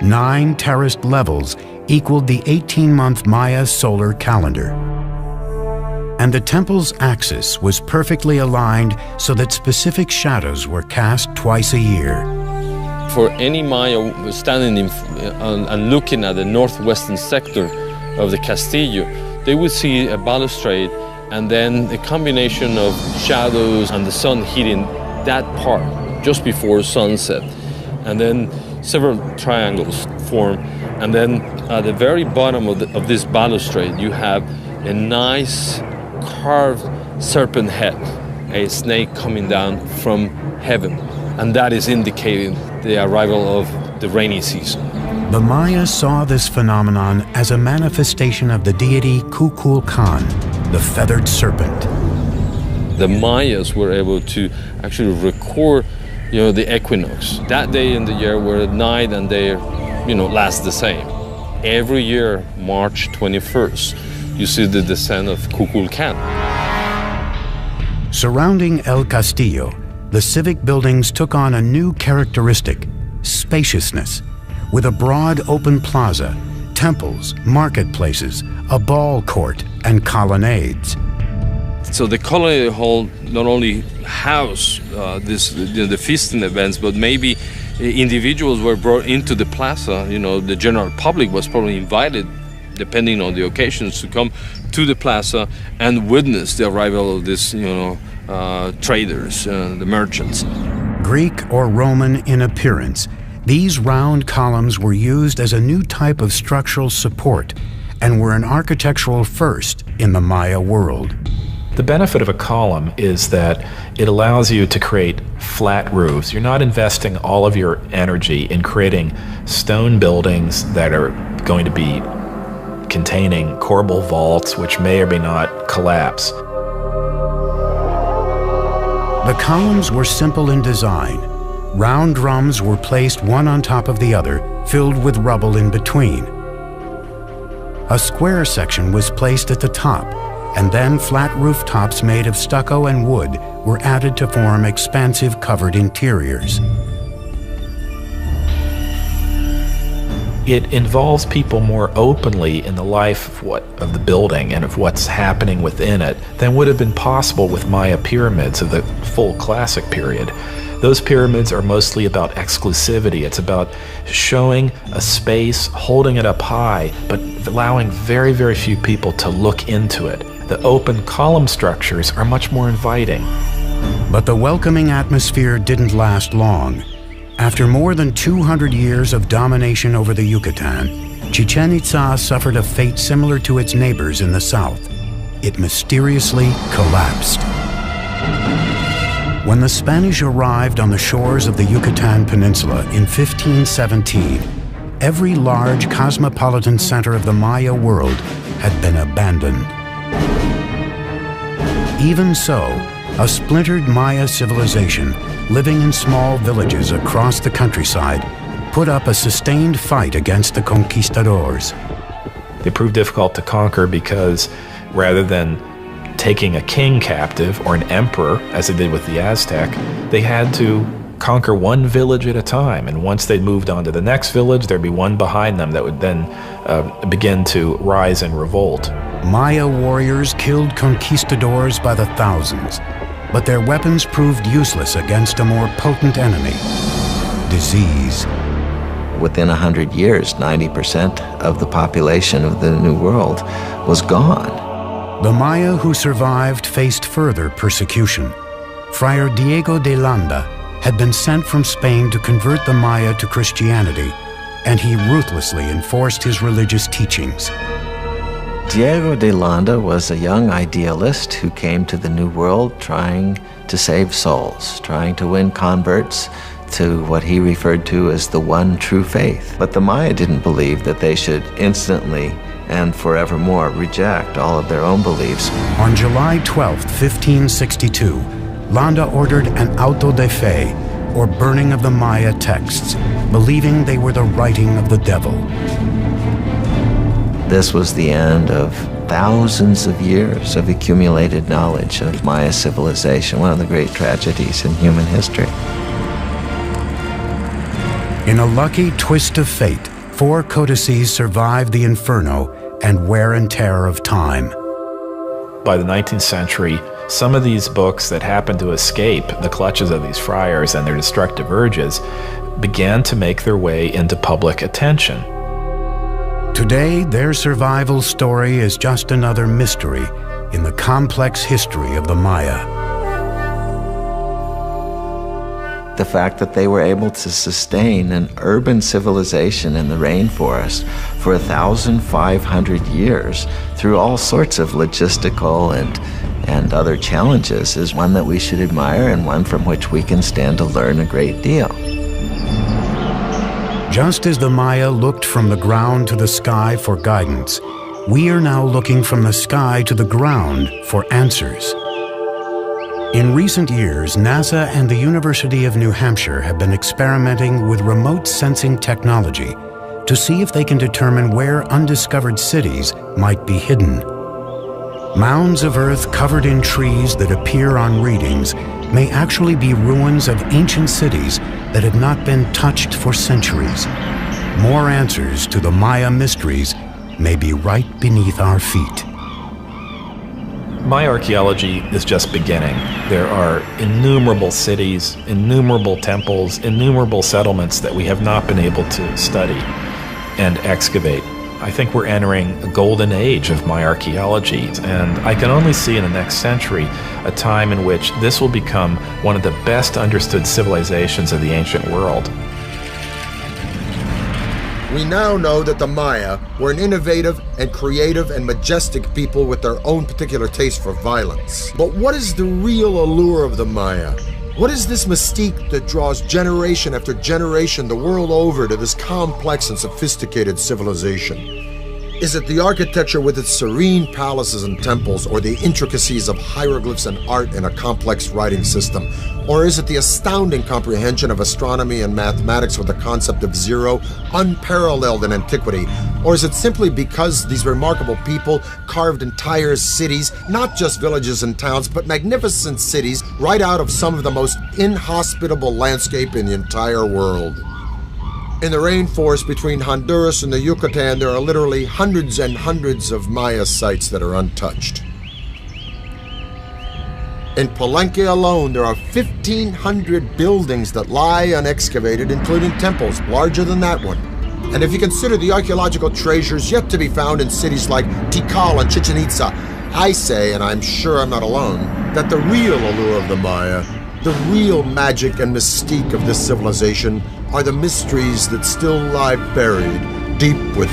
9 terraced levels equaled the 18-month Maya solar calendar. And the temple's axis was perfectly aligned so that specific shadows were cast twice a year. For any Maya standing and looking at the northwestern sector of the Castillo, they would see a balustrade and then a combination of shadows and the sun hitting that part just before sunset. And then several triangles form. And then at the very bottom of this balustrade, you have a nice carved serpent head, a snake coming down from heaven. And that is indicating the arrival of the rainy season. The Maya saw this phenomenon as a manifestation of the deity Kukulkan, the feathered serpent. The Mayas were able to actually record, the equinox. That day in the year where night and day, last the same. Every year, March 21st, you see the descent of Kukulkan. Surrounding El Castillo, the civic buildings took on a new characteristic, spaciousness, with a broad open plaza, temples, marketplaces, a ball court, and colonnades. So the colony hall not only housed the feasting events, but maybe individuals were brought into the plaza. The general public was probably invited, depending on the occasions, to come to the plaza and witness the arrival of this, traders, the merchants. Greek or Roman in appearance, these round columns were used as a new type of structural support and were an architectural first in the Maya world. The benefit of a column is that it allows you to create flat roofs. You're not investing all of your energy in creating stone buildings that are going to be containing corbel vaults, which may or may not collapse. The columns were simple in design. Round drums were placed one on top of the other, filled with rubble in between. A square section was placed at the top, and then flat rooftops made of stucco and wood were added to form expansive covered interiors. It involves people more openly in the life of the building and of what's happening within it than would have been possible with Maya pyramids of the full classic period. Those pyramids are mostly about exclusivity. It's about showing a space, holding it up high, but allowing very, very few people to look into it. The open column structures are much more inviting. But the welcoming atmosphere didn't last long. After more than 200 years of domination over the Yucatan, Chichen Itza suffered a fate similar to its neighbors in the south. It mysteriously collapsed. When the Spanish arrived on the shores of the Yucatan Peninsula in 1517, every large cosmopolitan center of the Maya world had been abandoned. Even so, a splintered Maya civilization living in small villages across the countryside put up a sustained fight against the conquistadors. They proved difficult to conquer because rather than taking a king captive or an emperor, as they did with the Aztec, they had to conquer one village at a time. And once they moved on to the next village, there'd be one behind them that would then begin to rise in revolt. Maya warriors killed conquistadors by the thousands, but their weapons proved useless against a more potent enemy, disease. Within 100 years, 90% of the population of the New World was gone. The Maya who survived faced further persecution. Friar Diego de Landa had been sent from Spain to convert the Maya to Christianity, and he ruthlessly enforced his religious teachings. Diego de Landa was a young idealist who came to the New World trying to save souls, trying to win converts to what he referred to as the one true faith. But the Maya didn't believe that they should instantly and forevermore reject all of their own beliefs. On July 12, 1562, Landa ordered an auto de fe, or burning of the Maya texts, believing they were the writing of the devil. This was the end of thousands of years of accumulated knowledge of Maya civilization, one of the great tragedies in human history. In a lucky twist of fate, 4 codices survived the inferno and wear and tear of time. By the 19th century, some of these books that happened to escape the clutches of these friars and their destructive urges began to make their way into public attention. Today, their survival story is just another mystery in the complex history of the Maya. The fact that they were able to sustain an urban civilization in the rainforest for 1,500 years through all sorts of logistical and other challenges is one that we should admire and one from which we can stand to learn a great deal. Just as the Maya looked from the ground to the sky for guidance, we are now looking from the sky to the ground for answers. In recent years, NASA and the University of New Hampshire have been experimenting with remote sensing technology to see if they can determine where undiscovered cities might be hidden. Mounds of earth covered in trees that appear on readings may actually be ruins of ancient cities that had not been touched for centuries. More answers to the Maya mysteries may be right beneath our feet. Maya archaeology is just beginning. There are innumerable cities, innumerable temples, innumerable settlements that we have not been able to study and excavate. I think we're entering a golden age of Maya archaeology, and I can only see in the next century a time in which this will become one of the best understood civilizations of the ancient world. We now know that the Maya were an innovative and creative and majestic people with their own particular taste for violence. But what is the real allure of the Maya? What is this mystique that draws generation after generation the world over to this complex and sophisticated civilization? Is it the architecture with its serene palaces and temples, or the intricacies of hieroglyphs and art in a complex writing system? Or is it the astounding comprehension of astronomy and mathematics with the concept of zero, unparalleled in antiquity? Or is it simply because these remarkable people carved entire cities, not just villages and towns, but magnificent cities, right out of some of the most inhospitable landscape in the entire world? In the rainforest between Honduras and the Yucatan, there are literally hundreds and hundreds of Maya sites that are untouched. In Palenque alone, there are 1,500 buildings that lie unexcavated, including temples larger than that one. And if you consider the archaeological treasures yet to be found in cities like Tikal and Chichen Itza, I say, and I'm sure I'm not alone, that the real allure of the Maya, the real magic and mystique of this civilization, are the mysteries that still lie buried deep within